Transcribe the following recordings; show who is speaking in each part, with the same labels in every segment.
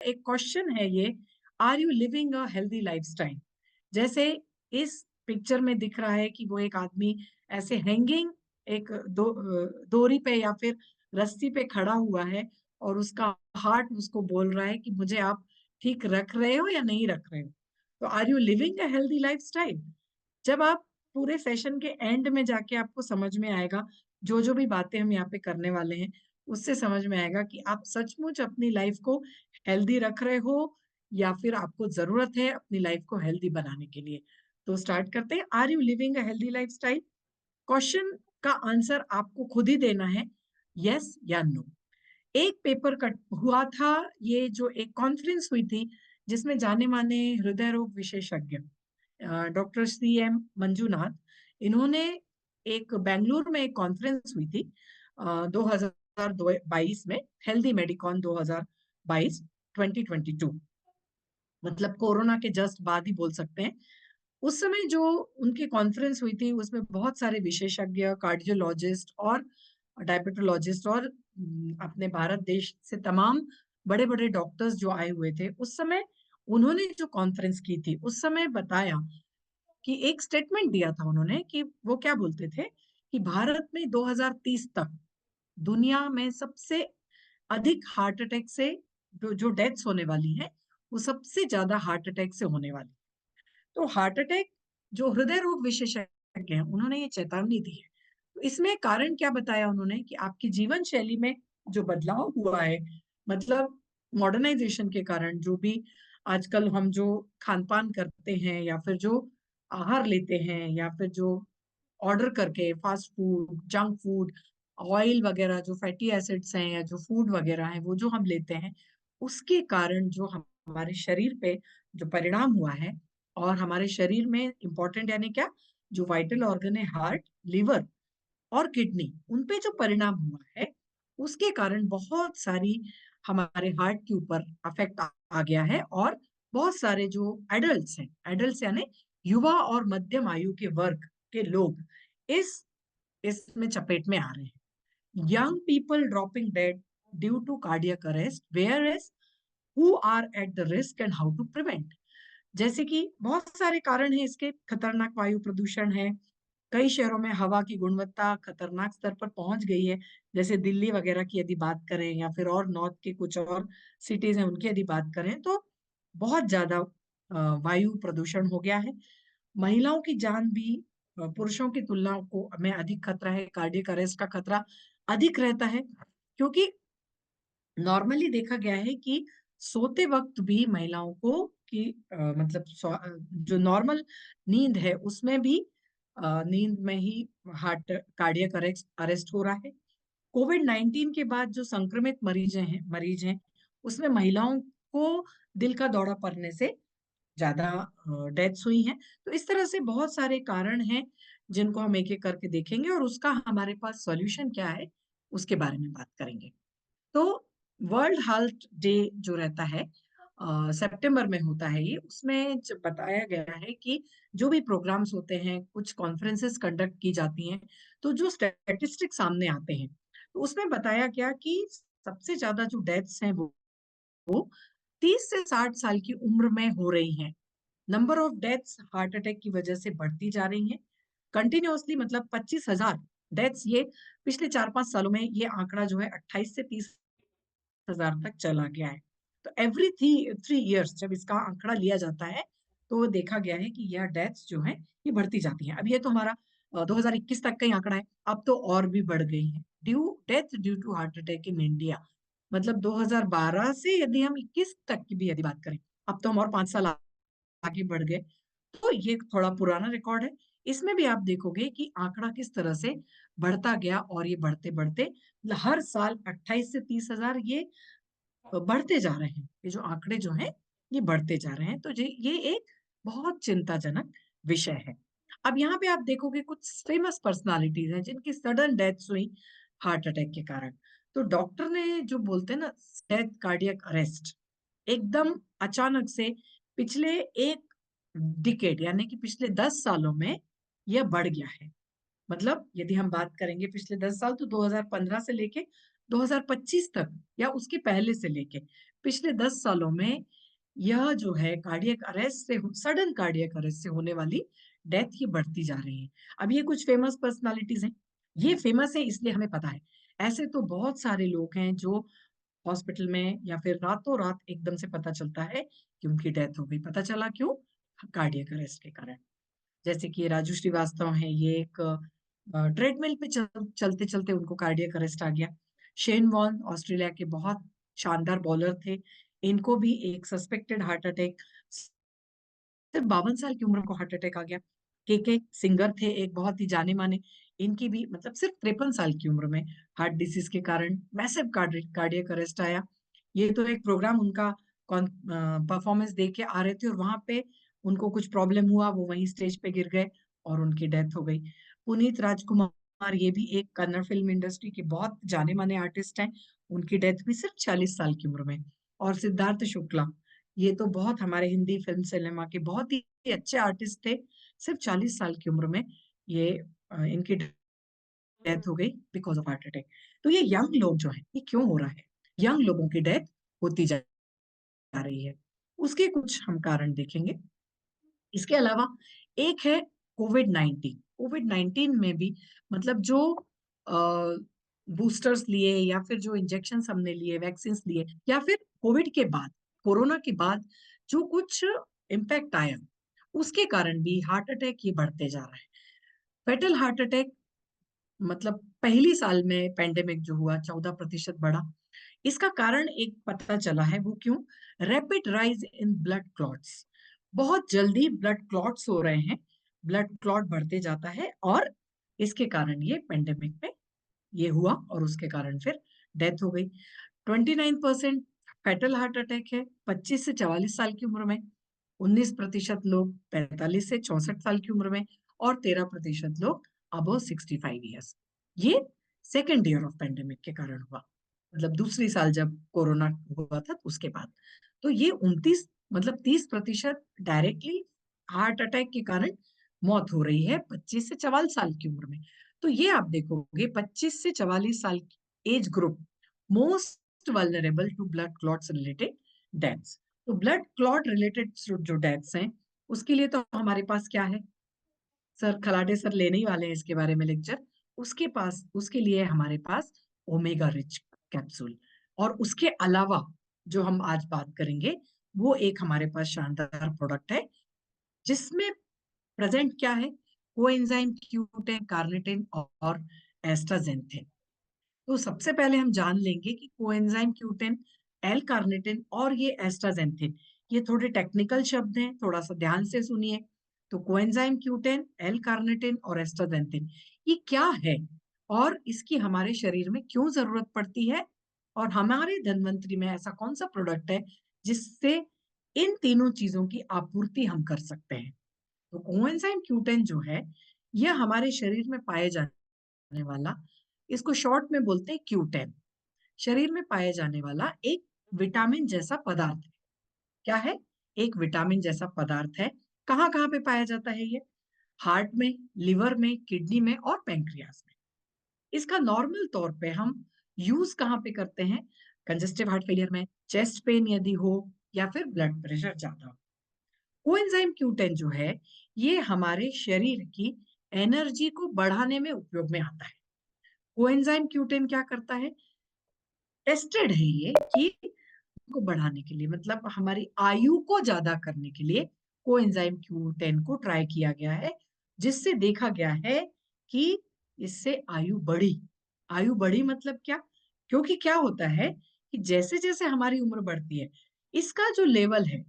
Speaker 1: एक क्वेश्चन है ये, are you living a healthy lifestyle? जैसे इस पिक्चर में दिख रहा है कि वो एक आदमी ऐसे हैंगिंग एक डोरी पे या फिर रस्सी पे खड़ा हुआ है और उसका हार्ट उसको बोल रहा है कि मुझे आप ठीक रख रहे हो या नहीं रख रहे हो। तो are you living a healthy lifestyle? जब आप पूरे सेशन के एंड में जाके आपको समझ में आएगा, जो भी बातें हम यहाँ पे करने वाले हैं, उससे समझ में आएगा कि आप सचमुच अपनी लाइफ को हेल्दी रख रहे हो या फिर आपको जरूरत है अपनी लाइफ को हेल्दी बनाने के लिए। तो स्टार्ट करते हैं, are you living a healthy lifestyle? Question का आंसर आपको खुद ही देना है, यस या नो। एक पेपर कट हुआ था, ये जो एक कॉन्फ्रेंस हुई थी जिसमें जाने माने हृदय रोग विशेषज्ञ डॉक्टर सी एम मंजूनाथ, इन्होंने एक बेंगलुरु में एक कॉन्फ्रेंस हुई थी 2022 में, हेल्दी मेडिकॉन 2022 2022, मतलब कोरोना के जस्ट बाद ही बोल सकते हैं। उस समय जो उनकी कॉन्फ्रेंस हुई थी उसमें बहुत सारे विशेषज्ञ, कार्डियोलॉजिस्ट और डायबिटोलॉजिस्ट और अपने भारत देश से तमाम बड़े बड़े डॉक्टर्स जो आए हुए थे उस समय, उन्होंने जो कॉन्फ्रेंस की थी उस समय बताया कि एक स्टेटमेंट दिया था उन्होंने कि वो क्या बोलते थे कि भारत में 2030 तक दुनिया में सबसे अधिक हार्ट अटैक से जो डेथ्स होने वाली है, वो सबसे ज्यादा हार्ट अटैक से होने वाली। तो हार्ट अटैक, जो हृदय रोग विशेषज्ञ हैं उन्होंने ये चेतावनी दी है। तो इसमें कारण क्या बताया उन्होंने कि आपकी जीवन शैली में जो बदलाव हुआ है, मतलब मॉडर्नाइजेशन के कारण, जो भी आजकल हम जो खान पान करते हैं या फिर जो आहार लेते हैं या फिर जो ऑर्डर करके fast food, junk food, oil वगैरह, जो फैटी एसिड्स हैं या जो फूड वगैरह है वो जो हम लेते हैं, उसके कारण जो हमारे शरीर पे जो परिणाम हुआ है, और हमारे शरीर में इंपॉर्टेंट यानी क्या, जो वाइटल ऑर्गन है हार्ट, लिवर और किडनी, उन पे जो परिणाम हुआ है उसके कारण बहुत सारी हमारे हार्ट के ऊपर अफेक्ट आ गया है। और बहुत सारे जो एडल्ट्स हैं, एडल्ट्स यानी युवा और मध्यम आयु के वर्ग के लोग इस इसमें चपेट में आ रहे हैं। Young people dropping dead due to cardiac arrest, where is who are at the risk and how to prevent. जैसे कि बहुत सारे कारण हैं इसके, खतरनाक वायु प्रदूषण है, कई शहरों में हवा की गुणवत्ता खतरनाक स्तर पर पहुंच गई है। जैसे दिल्ली वगैरह की यदि बात करें या फिर और नॉर्थ के कुछ और सिटीज हैं उनकी यदि बात करें तो बहुत ज्यादा वायु प्रदूषण हो गया है। महिलाओं की जान भी पुरुषों की तुलना को में अधिक खतरा है, कार्डियक अरेस्ट का खतरा अधिक रहता है, क्योंकि नॉर्मली देखा गया है कि सोते वक्त भी महिलाओं को कि मतलब जो नॉर्मल नींद है उसमें भी नींद में ही हार्ट कार्डियक अरेस्ट अरेस्ट हो रहा है। कोविड 19 के बाद जो संक्रमित मरीज हैं उसमें महिलाओं को दिल का दौरा पड़ने से ज्यादा डेथ्स हुई हैं। तो इस तरह से बहुत सारे कारण हैं जिनको हम एक एक करके देखेंगे और उसका हमारे पास सॉल्यूशन क्या है उसके बारे में बात करेंगे। तो वर्ल्ड हेल्थ डे जो रहता है सितंबर में होता है, ये उसमें जब बताया गया है कि जो भी प्रोग्राम्स होते हैं, कुछ कॉन्फ्रेंसेस कंडक्ट की जाती हैं, तो जो स्टैटिस्टिक्स सामने आते हैं तो उसमें बताया गया कि सबसे ज्यादा जो डेथ्स हैं वो 30 से 60 साल की उम्र में हो रही हैं। Number of deaths heart attack की वजह से बढ़ती जा रही हैं कंटिन्यूअसली, मतलब 25,000 डेथ्स, ये पिछले 4-5 सालों में ये आंकड़ा जो है 28 से 30,000 तक चला गया है। तो एवरी 3 इयर्स जब इसका आंकड़ा लिया जाता है तो वो देखा गया है कि यह डेथ्स जो है ये बढ़ती जाती हैं। अब ये तो हमारा 2021 तक का ही आंकड़ा है, अब तो और भी बढ़ गई है। Death due to heart attack in India, मतलब 2012 से यदि हम 21 तक की भी यदि बात करें, अब तो हम और 5 साल आगे बढ़ गए, तो ये थोड़ा पुराना रिकॉर्ड है। इसमें भी आप देखोगे कि आंकड़ा किस तरह से बढ़ता गया और ये बढ़ते बढ़ते हर साल 28 से 30,000 ये बढ़ते जा रहे हैं। ये जो आंकड़े जो हैं ये बढ़ते जा रहे हैं, तो ये एक बहुत चिंताजनक विषय है। अब यहाँ पे आप देखोगे कुछ फेमस पर्सनालिटीज हैं जिनकी सडन डेथ्स हुई हार्ट अटैक के कारण। तो डॉक्टर ने जो बोलते हैं ना, डेथ कार्डियक अरेस्ट, एकदम अचानक से पिछले एक डिकेड यानी कि पिछले 10 सालों में यह बढ़ गया है। मतलब यदि हम बात करेंगे पिछले 10 साल तो 2015 से लेके 2025 तक या उसके पहले से लेके पिछले 10 सालों में यह जो है कार्डियक अरेस्ट से सडन कार्डियक अरेस्ट से होने वाली डेथ ये बढ़ती जा रही है। अब ये कुछ फेमस पर्सनालिटीज हैं। ये फेमस है इसलिए हमें पता है। ऐसे तो बहुत सारे लोग हैं जो हॉस्पिटल में या फिर रातों रात एकदम से पता चलता है कि उनकी डेथ हो गई। पता चला क्यों? कार्डियक अरेस्ट के कारण। जैसे कि राजू श्रीवास्तव हैं, ये एक ट्रेडमिल पे चलते चलते उनको कार्डियक अरेस्ट आ गया। शेन वॉर्न ऑस्ट्रेलिया के बहुत शानदार बॉलर थे, इनको भी एक सस्पेक्टेड हार्ट अटैक, सिर्फ 52 साल की उम्र को हार्ट अटैक आ गया। के सिंगर थे एक बहुत ही जाने माने, इनकी भी मतलब सिर्फ 53 साल की उम्र में हार्ट डिसीज के कारण मैसिव कार्डियक अरेस्ट आया। ये तो एक प्रोग्राम उनका परफॉर्मेंस दे के आ रहे थे और वहां पे उनको कुछ प्रॉब्लम हुआ, वो वहीं स्टेज पे गिर गए और उनकी डेथ हो गई। पुनीत राजकुमार, ये भी एक कन्नड़ फिल्म इंडस्ट्री के बहुत जाने माने आर्टिस्ट हैं, उनकी डेथ भी सिर्फ 40 साल की उम्र में। और सिद्धार्थ शुक्ला, ये तो बहुत हमारे हिंदी फिल्म सिनेमा के बहुत ही अच्छे आर्टिस्ट थे, सिर्फ 40 साल की उम्र में ये इनकी डेथ हो गई बिकॉज ऑफ हार्ट अटैक। तो ये यंग लोग जो है, ये क्यों हो रहा है? यंग लोगों की डेथ होती जा रही है, उसके कुछ हम कारण देखेंगे। इसके अलावा एक है कोविड 19। कोविड 19 में भी मतलब जो बूस्टर्स लिए या फिर जो इंजेक्शन हमने लिए, वैक्सीन लिए, या फिर कोविड के बाद, कोरोना के बाद जो कुछ इम्पैक्ट आया, उसके कारण भी हार्ट अटैक ये बढ़ते जा रहा है। फेटल हार्ट अटैक मतलब पहली साल में पेंडेमिक जो हुआ 14% बढ़ा। इसका कारण एक पता चला है, वो क्यों? Rapid rise in blood clots, बहुत जल्दी ब्लड क्लॉट्स हो रहे हैं, ब्लड क्लॉट बढ़ते जाता है और इसके कारण ये पेंडेमिक में ये हुआ और उसके कारण फिर डेथ हो गई। 29% फैटल हार्ट अटैक है 25 से 44 साल की उम्र में, 19% लोग 45 से 64 साल की उम्र में और 13% लोग अबव 65 ईयर्स। ये सेकेंड ईयर ऑफ पेंडेमिक के कारण हुआ, मतलब दूसरी साल जब कोरोना हुआ था उसके बाद। तो ये 29 मतलब 30% डायरेक्टली हार्ट अटैक के कारण मौत हो रही है 25 से 44 साल की उम्र में। तो ये आप देखोगे 25 से 44 साल age group most vulnerable to blood clots related deaths. तो ब्लड क्लॉट रिलेटेड जो डेथ्स हैं, उसके लिए तो हमारे पास क्या है? सर खलाटे सर लेने ही वाले हैं इसके बारे में लेक्चर। उसके लिए हमारे पास ओमेगा रिच कैप्सूल, और उसके अलावा जो हम आज बात करेंगे वो एक हमारे पास शानदार प्रोडक्ट है जिसमें प्रेजेंट क्या है? कोएंजाइम Q10, कार्निटिन और एस्ट्राजेंथिन। तो सबसे पहले हम जान लेंगे कि कोएंजाइम Q10, एल कार्निटिन और ये एस्ट्राजेंथिन, ये थोड़े टेक्निकल शब्द हैं, थोड़ा सा ध्यान से सुनिए। तो कोएंजाइम Q10, एल कार्निटिन और एस्ट्राजेंथिन, ये क्या है और इसकी हमारे शरीर में क्यों जरूरत पड़ती है, और हमारे धन्वंतरी में ऐसा कौन सा प्रोडक्ट है जिससे इन तीनों चीजों की आपूर्ति हम कर सकते हैं। तो कोएंजाइम Q10 जो है, यह हमारे शरीर में पाए जाने वाला, इसको शॉर्ट में बोलते हैं Q10, शरीर में पाया जाने वाला एक विटामिन जैसा पदार्थ है। क्या है? एक विटामिन जैसा पदार्थ है। कहाँ कहाँ पे पाया जाता है ये? हार्ट में, लिवर में, किडनी में और पैंक्रियास में। इसका नॉर्मल तौर पे हम यूज कहाँ पे करते हैं? कंजेस्टिव हार्ट फेलियर में, चेस्ट पेन यदि हो या फिर ब्लड प्रेशर ज्यादा हो। कोएंजाइम Q10 जो है, ये हमारे शरीर की एनर्जी को बढ़ाने में उपयोग में आता है। कोएंजाइम Q10 क्या करता है? टेस्टेड है ये कि को बढ़ाने के लिए, मतलब हमारी आयु को ज्यादा करने के लिए कोएंजाइम Q10 को ट्राई किया गया है, जिससे देखा गया है कि इससे आयु बढ़ी। आयु बढ़ी मतलब क्या? क्योंकि क्या होता है कि जैसे जैसे हमारी उम्र बढ़ती है, इसका जो लेवल है,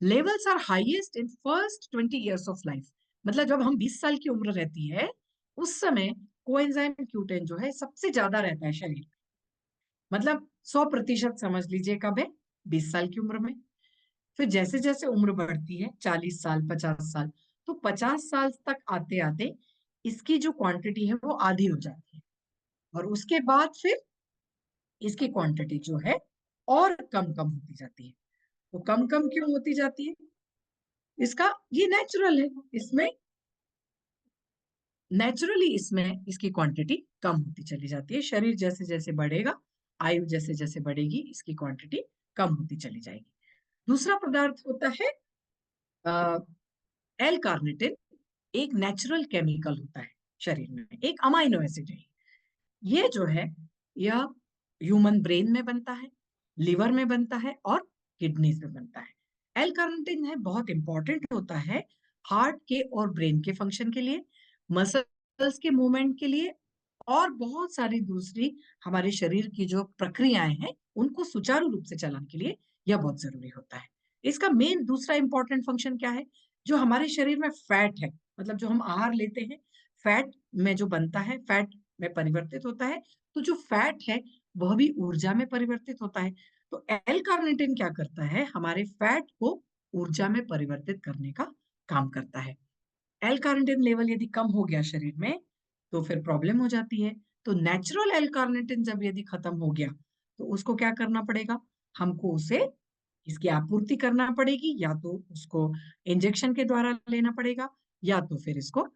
Speaker 1: levels are highest in first 20 years of life. मतलब जब हम 20 साल की उम्र रहती है, उस समय कोएंजाइम Q10 जो है सबसे ज्यादा रहता है शरीर में। मतलब 100% समझ लीजिए कब है? 20 साल की उम्र में। फिर जैसे जैसे उम्र बढ़ती है 40 साल, 50 साल, तो 50 साल तक आते आते इसकी जो क्वांटिटी है वो आधी हो जाती है, और उसके बाद फिर इसकी क्वांटिटी जो है और कम कम होती जाती है। तो कम कम क्यों होती जाती है? इसका ये नेचुरल है, इसमें नेचुरली इसमें इसकी क्वांटिटी कम होती चली जाती है। शरीर जैसे जैसे बढ़ेगा, आयु जैसे जैसे बढ़ेगी, इसकी क्वांटिटी कम होती चली जाएगी। दूसरा पदार्थ होता है एल कार्निटिन। एक नेचुरल केमिकल होता है शरीर में, एक अमाइनो एसिड है। ये जो है यह ह्यूमन ब्रेन में बनता है, लिवर में बनता है और किडनीज में बनता है। एल कार्निटिन है बहुत इंपॉर्टेंट होता है हार्ट के और ब्रेन के फंक्शन के लिए, मसल्स के मूवमेंट के लिए और बहुत सारी दूसरी हमारे शरीर की जो प्रक्रियाएं हैं उनको सुचारू रूप से चलाने के लिए यह बहुत जरूरी होता है। इसका मेन दूसरा इंपॉर्टेंट फंक्शन क्या है? जो हमारे शरीर में फैट है, मतलब जो हम आहार लेते हैं, फैट में जो बनता है, फैट में परिवर्तित होता है, तो जो फैट है वह भी ऊर्जा में परिवर्तित होता है। तो एल कार्निटिन क्या करता है? हमारे फैट को ऊर्जा में परिवर्तित करने का काम करता है। एल कार्निटिन लेवल यदि कम हो गया शरीर में तो फिर प्रॉब्लम हो जाती है। तो नेचुरल एल कार्निटिन जब यदि खत्म हो गया तो उसको क्या करना पड़ेगा? हमको उसे इसकी आपूर्ति करना पड़ेगी, या तो उसको इंजेक्शन के द्वारा लेना पड़ेगा या तो फिर इसको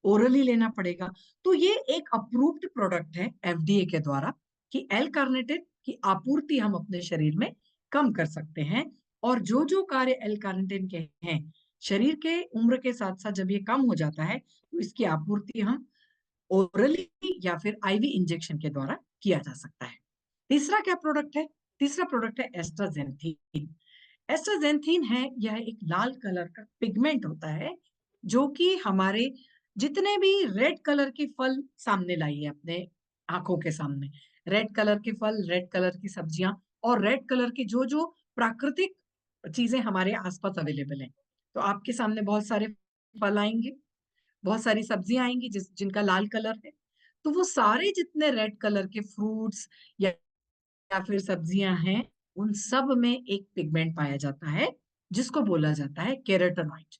Speaker 1: ओरली लेना पड़ेगा। तो ये एक अप्रूव्ड प्रोडक्ट है एफडीए के द्वारा कि एल कार्निटिन की आपूर्ति हम अपने शरीर में कम कर सकते हैं। और जो जो कार्य एल कार्निटिन के हैं शरीर के उम्र के साथ साथ जब ये कम हो जाता है तो इसकी आपूर्ति हम ओरली या फिर आईवी इंजेक्शन के द्वारा किया जा सकता है। तीसरा क्या प्रोडक्ट है? तीसरा प्रोडक्ट है एस्ट्राजेंथीन। एस्ट्राजेंथीन है यह एक लाल कलर का पिगमेंट होता है जो कि हमारे जितने भी रेड कलर के फल सामने लाइए अपने आंखों के सामने, रेड कलर के फल, रेड कलर की सब्जियां और रेड कलर की जो जो प्राकृतिक चीजें हमारे आसपास अवेलेबल हैं, तो आपके सामने बहुत सारे फल आएंगे, बहुत सारी सब्जियां आएंगी जिनका लाल कलर है। तो वो सारे जितने रेड कलर के फ्रूट्स या फिर सब्जियां हैं उन सब में एक पिगमेंट पाया जाता है जिसको बोला जाता है केराटिनॉइड।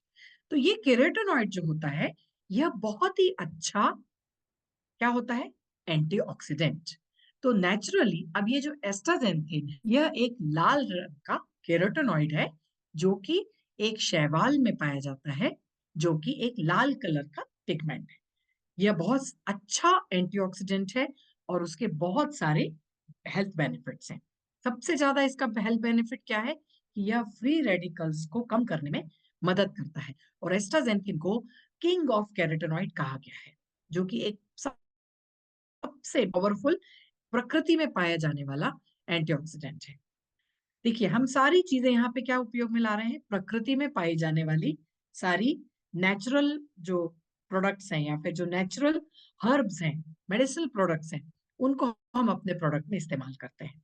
Speaker 1: तो ये केराटिनॉइड जो होता है यह बहुत ही अच्छा क्या होता है? एंटीऑक्सीडेंट। तो नेचुरली अब ये जो एस्ट्राजेंथिन है यह एक लाल रंग का केराटिनॉइड है जो कि एक शैवाल में पाया जाता है, जो कि एक लाल कलर का पिगमेंट है। यह बहुत अच्छा एंटीऑक्सीडेंट है और उसके बहुत सारे हेल्थ बेनिफिट्स हैं। सबसे ज्यादा इसका हेल्थ बेनिफिट क्या है कि यह फ्री रेडिकल्स को कम करने में मदद करता है। और एस्ट्राजेंथिन को किंग ऑफ कैरोटीनॉइड कहा गया है, जो कि एक सबसे पावरफुल प्रकृति में पाया जाने वाला एंटीऑक्सीडेंट है। देखिए हम सारी चीजें यहाँ पे क्या उपयोग में ला रहे हैं? प्रकृति में पाई जाने वाली सारी नेचुरल जो प्रोडक्ट्स हैं या फिर जो नेचुरल हर्ब्स हैं, मेडिसिनल प्रोडक्ट्स हैं, उनको हम अपने प्रोडक्ट में इस्तेमाल करते हैं।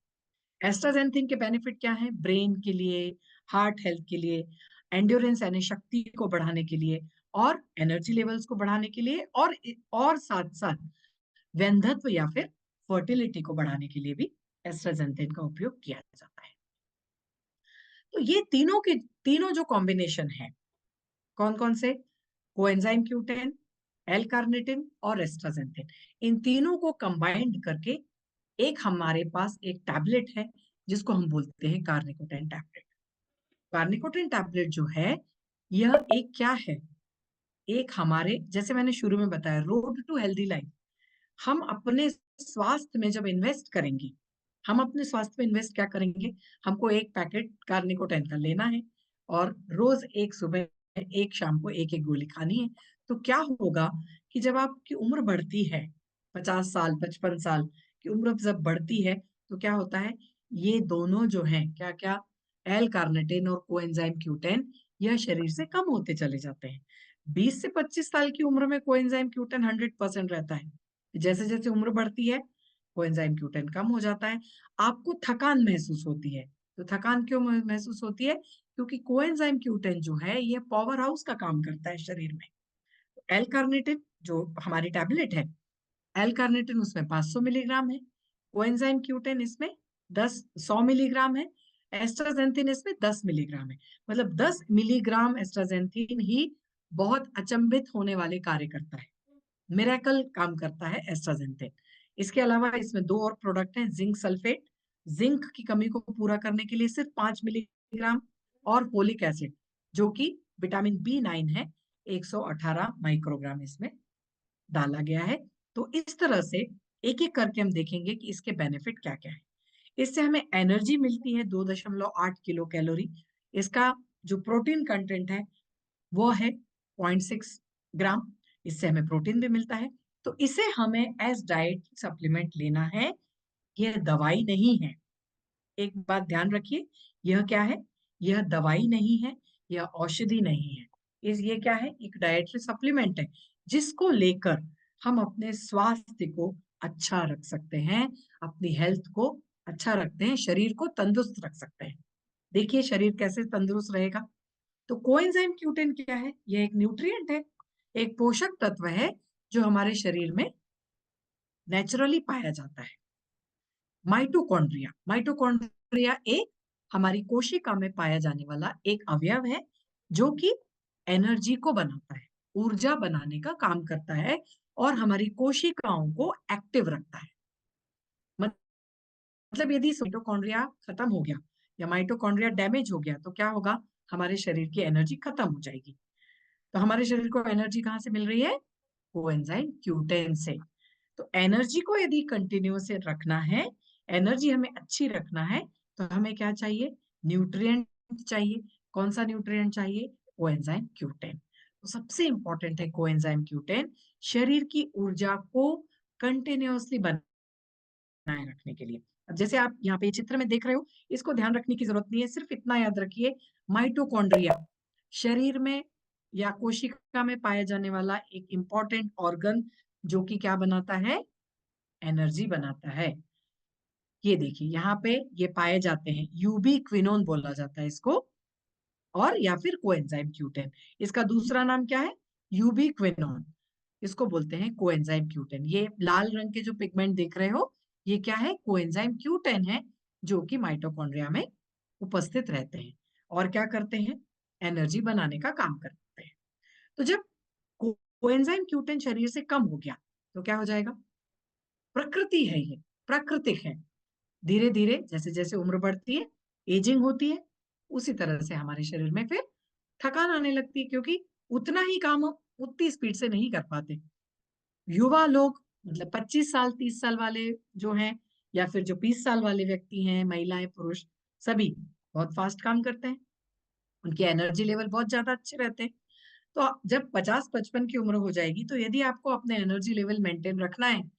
Speaker 1: एस्ट्राजेंथिन के बेनिफिट क्या है? ब्रेन के लिए, हार्ट हेल्थ के लिए, एंड्योरेंस यानी शक्ति को बढ़ाने के लिए और एनर्जी लेवल्स को बढ़ाने के लिए और साथ साथ वैधत्व या फिर फर्टिलिटी को बढ़ाने के लिए भी एस्ट्राजेंथिन का उपयोग किया जाता है। तो ये तीनों जो कॉम्बिनेशन है, कौन कौन से? कोएंजाइम Q10, एल कार्निटिन और एस्ट्राजेंथिन, इन तीनों को कंबाइंड करके एक हमारे पास एक टैबलेट है जिसको हम बोलते हैं कार्निकोटेन टैबलेट। कार्निकोटेन टैबलेट जो है यह एक क्या है? एक हमारे, जैसे मैंने शुरू में बताया, रोड टू हेल्दी लाइफ। हम अपने स्वास्थ्य में जब इन्वेस्ट करेंगे, हम अपने स्वास्थ्य में इन्वेस्ट क्या करेंगे? हमको एक पैकेट कार्निकोटेन का लेना है और रोज एक सुबह एक शाम को एक एक गोली खानी है। तो क्या होगा कि जब आपकी उम्र बढ़ती है, 50 साल 55 साल की उम्र जब बढ़ती है तो क्या होता है? ये दोनों जो हैं क्या क्या, एल कार्निटिन और कोएंजाइम Q10, यह शरीर से कम होते चले जाते हैं। 20 से 25 साल की उम्र में कोएंजाइम Q10 100% रहता है। जैसे जैसे उम्र बढ़ती है कोएंजाइम Q10 कम हो जाता है। आपको थकान महसूस होती है। तो थकान क्यों महसूस होती है? क्योंकि कोएंजाइम Q10 जो है ये पावर हाउस का काम करता है शरीर में। एल कार्निटिन जो हमारी टैबलेट है, एल कार्निटिन उसमें 500 मिलीग्राम है, कोएंजाइम Q10 इसमें 100 मिलीग्राम है, एस्ट्राजेंथिन इसमें 10 मिलीग्राम है। मतलब 10 मिलीग्राम एस्ट्राजेंथिन ही बहुत अचंभित होने वाले कार्य करता है, मिरेकल काम करता है एस्ट्राजेंथिन। इसके अलावा इसमें दो और प्रोडक्ट हैं, जिंक सल्फेट, जिंक की कमी को पूरा करने के लिए सिर्फ 5 मिलीग्राम, और फोलिक एसिड जो कि विटामिन B9 है, 118 माइक्रोग्राम इसमें डाला गया है। तो इस तरह से एक एक करके हम देखेंगे कि इसके बेनिफिट क्या क्या है। इससे हमें एनर्जी मिलती है 2.8 किलो कैलोरी। इसका जो प्रोटीन कंटेंट है वो है 0.6 ग्राम। इससे हमें प्रोटीन भी मिलता है। तो इसे हमें एज डाइट सप्लीमेंट लेना है, यह दवाई नहीं है। एक बात ध्यान रखिए, यह क्या है? यह दवाई नहीं है, यह औषधि नहीं है। ये क्या है? एक डाइटरी सप्लीमेंट है, जिसको लेकर हम अपने स्वास्थ्य को अच्छा रख सकते हैं, अपनी हेल्थ को अच्छा रखते हैं, शरीर को तंदुरुस्त रख सकते हैं। देखिए शरीर कैसे तंदुरुस्त रहेगा। तो कोएंजाइम क्यूटेन क्या है? यह एक न्यूट्रिएंट है, एक पोषक तत्व है जो हमारे शरीर में नेचुरली पाया जाता है। माइटोकॉन्ड्रिया, माइटोकॉन्ड्रिया एक हमारी कोशिका में पाया जाने वाला एक अवयव है, जो कि एनर्जी को बनाता है, ऊर्जा बनाने का काम करता है और हमारी कोशिकाओं को एक्टिव रखता है। मतलब यदि माइटोकॉन्ड्रिया खत्म हो गया या माइटोकॉन्ड्रिया डैमेज हो गया तो क्या होगा? हमारे शरीर की एनर्जी खत्म हो जाएगी। तो हमारे शरीर को एनर्जी कहाँ से मिल रही है? कोएंजाइम क्यूटेन से। तो एनर्जी को यदि कंटिन्यू से रखना है, एनर्जी हमें अच्छी रखना है, तो हमें क्या चाहिए? न्यूट्रिएंट चाहिए। कौन सा न्यूट्रिएंट चाहिए? Coenzyme Q ten. तो सबसे इंपॉर्टेंट है कोएंजाइम क्यूटेन, शरीर की ऊर्जा को कंटिन्यूअसली बनाए रखने के लिए। अब जैसे आप यहाँ पे चित्र में देख रहे हो, इसको ध्यान रखने की जरूरत नहीं है, सिर्फ इतना याद रखिए, माइटोकॉन्ड्रिया शरीर में या कोशिका में पाया जाने वाला एक इंपॉर्टेंट ऑर्गन, जो कि क्या बनाता है? एनर्जी बनाता है। ये देखिए यहाँ पे ये पाए जाते हैं, यूबीक्विनोन बोला जाता है इसको, और या फिर कोएंजाइम क्यूटेन। इसका दूसरा नाम क्या है? यूबीक्विनोन। इसको बोलते हैं कोएंजाइम क्यूटेन। ये लाल रंग के जो पिगमेंट देख रहे हो, ये क्या है? कोएंजाइम क्यूटेन है, जो कि माइटोकॉन्ड्रिया में उपस्थित रहते हैं और क्या करते हैं? एनर्जी बनाने का काम करते हैं। तो जब कोएंजाइम क्यूटेन शरीर से कम हो गया तो क्या हो जाएगा? प्रकृति है ये, प्राकृतिक है। धीरे धीरे जैसे जैसे उम्र बढ़ती है, एजिंग होती है, उसी तरह से हमारे शरीर में फिर थकान आने लगती है, क्योंकि उतना ही काम हम उतनी स्पीड से नहीं कर पाते। युवा लोग, मतलब 25 साल 30 साल वाले जो हैं, या फिर जो 20 साल वाले व्यक्ति हैं, महिलाएं पुरुष सभी बहुत फास्ट काम करते हैं, उनकी एनर्जी लेवल बहुत ज्यादा अच्छे रहते हैं। तो जब 50-55 की उम्र हो जाएगी, तो यदि आपको अपने एनर्जी लेवल मेंटेन रखना है,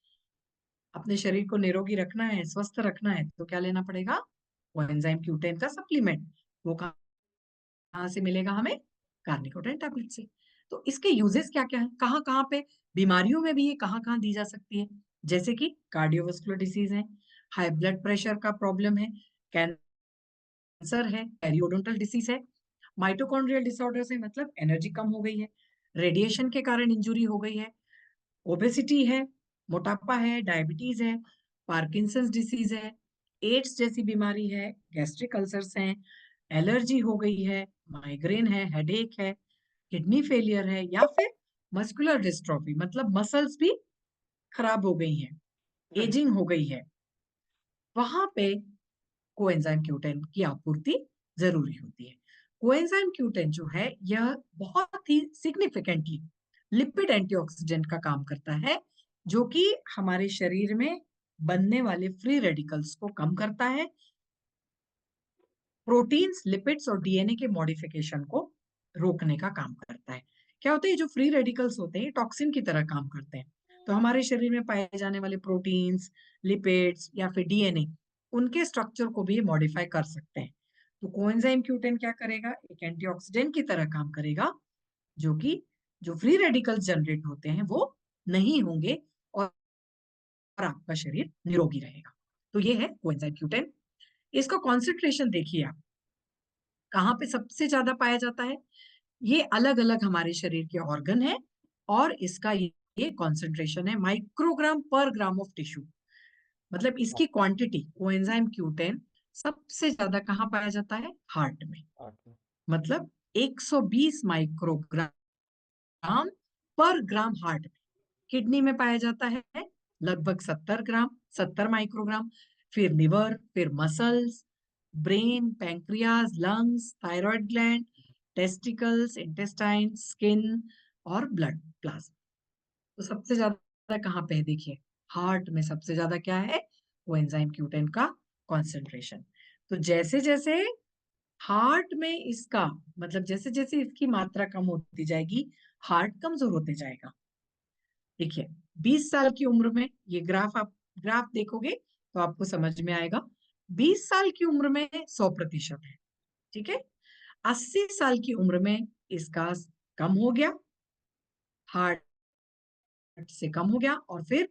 Speaker 1: अपने शरीर को निरोगी रखना है, स्वस्थ रखना है, तो क्या लेना पड़ेगा? कोएंजाइम क्यूटेन का सप्लीमेंट। वो कहाँ से मिलेगा हमें? कार्निकोटेन टैबलेट से। तो इसके यूजेस क्या क्या है, कहाँ कहाँ पे बीमारियों में भी ये कहाँ कहाँ दी जा सकती है? जैसे कि कार्डियोवास्कुलर डिसीज है, हाई ब्लड प्रेशर का प्रॉब्लम है, कैंसर है, पेरियोडोंटल डिसीज है, माइटोकॉन्ड्रियल डिसऑर्डर से मतलब एनर्जी कम हो गई है, रेडिएशन के कारण इंजुरी हो गई है, ओबेसिटी है, मोटापा है, डायबिटीज है, पार्किंसंस डिसीज है, एड्स जैसी बीमारी है, गैस्ट्रिक अल्सर्स हैं, एलर्जी हो गई है, माइग्रेन है, हेडेक है, किडनी फेलियर है, या फिर मस्कुलर डिस्ट्रोफी मतलब मसल्स भी खराब हो गई हैं, एजिंग हो गई है, वहां पे कोएंजाइम क्यूटेन की आपूर्ति जरूरी होती है। कोएंजाइम क्यूटेन जो है, यह बहुत ही सिग्निफिकेंटली लिपिड एंटीऑक्सीडेंट का काम करता है, जो कि हमारे शरीर में बनने वाले फ्री रेडिकल्स को कम करता है, प्रोटीन्स, लिपिड्स और डीएनए के मॉडिफिकेशन को रोकने का काम करता है। क्या होता है? जो फ्री रेडिकल्स होते हैं टॉक्सिन की तरह काम करते हैं, तो हमारे शरीर में पाए जाने वाले प्रोटीन्स, लिपिड्स या फिर डीएनए, उनके स्ट्रक्चर को भी मॉडिफाई कर सकते हैं। तो कोएंजाइम क्यूटेन क्या करेगा? एक एंटीऑक्सीडेंट की तरह काम करेगा, जो कि जो फ्री रेडिकल्स जनरेट होते हैं वो नहीं होंगे, और आपका शरीर निरोगी रहेगा। तो ये है कोएंजाइम क्यूटेन। इसका कॉन्सेंट्रेशन देखिए आप, कहाँ पे सबसे ज्यादा पाया जाता है? ये अलग अलग हमारे शरीर के ऑर्गन है, और इसका ये कॉन्सेंट्रेशन है माइक्रोग्राम पर ग्राम ऑफ टिश्यू। मतलब इसकी क्वांटिटी कोएंजाइम क्यूटेन सबसे ज्यादा कहाँ पाया जाता है? हार्ट में। मतलब 120 माइक्रोग्राम पर ग्राम हार्ट में। किडनी में पाया जाता है लगभग 70 ग्राम, 70 माइक्रोग्राम। फिर लिवर, फिर muscles, brain, pancreas, lungs, thyroid gland, testicles, intestine, skin और ब्लड प्लाज्मा। तो सबसे ज्यादा कहाँ पे है? देखिए हार्ट में सबसे ज्यादा क्या है? कोएंजाइम क्यूटेन का कॉन्सेंट्रेशन। तो जैसे जैसे हार्ट में इसका मतलब जैसे जैसे इसकी मात्रा कम होती जाएगी, हार्ट कमजोर होते जाएगा। देखिए 20 साल की उम्र में ये ग्राफ देखोगे तो आपको समझ में आएगा। 20 साल की उम्र में 100% है, ठीक है। 80 साल की उम्र में इसका कम हो गया, हार्ट से कम हो गया, और फिर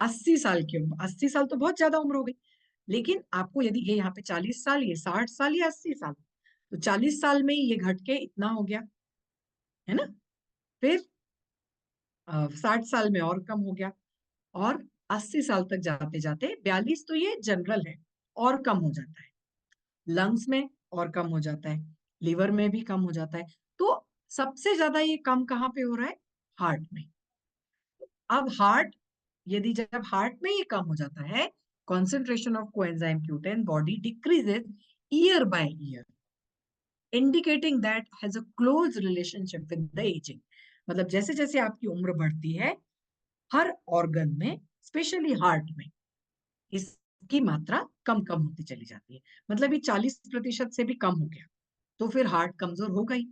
Speaker 1: 80 साल की उम्र, 80 साल तो बहुत ज्यादा उम्र हो गई, लेकिन आपको यदि ये यहाँ पे 40 साल, ये 60 साल या 80 साल, तो 40 साल में ही ये घट के इतना हो गया, है ना। फिर 60 साल में और कम हो गया, और 80 साल तक जाते जाते 42, तो ये जनरल है, और कम हो जाता है। लंग्स में और कम हो जाता है, लिवर में भी कम हो जाता है। तो सबसे ज्यादा ये कम कहाँ पे हो रहा है? हार्ट में। अब हार्ट, यदि जब हार्ट में ये कम हो जाता है, concentration of coenzyme Q10 body decreases year by year, indicating that has a close relationship with the aging। मतलब जैसे जैसे आपकी उम्र बढ़ती है, हर ऑर्गन में, स्पेशली हार्ट में, इसकी मात्रा कम कम होती चली जाती है। मतलब ये 40% से भी कम हो गया, तो फिर हार्ट कमजोर हो गई।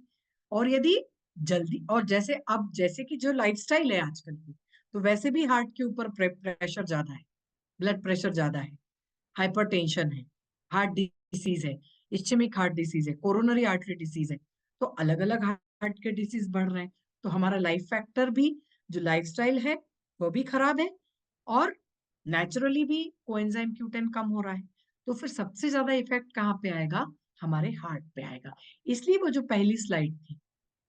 Speaker 1: और यदि जल्दी, और जैसे अब जैसे कि जो लाइफस्टाइल है आजकल की, तो वैसे भी हार्ट के ऊपर प्रेशर ज्यादा है, ब्लड प्रेशर ज्यादा है, हाइपरटेंशन है, हार्ट डिसीज है, इस्चेमिक हार्ट डिसीज है, कोरोनरी आर्टरी डिसीज है। तो अलग अलग हार्ट के डिसीज बढ़ रहे हैं। तो हमारा लाइफ फैक्टर भी, जो लाइफस्टाइल है, वो भी खराब है, और नेचुरली भी कोएंजाइम Q10 कम हो रहा है। तो फिर सबसे ज्यादा इफेक्ट कहाँ पे आएगा? हमारे हार्ट पे आएगा। इसलिए वो जो पहली स्लाइड थी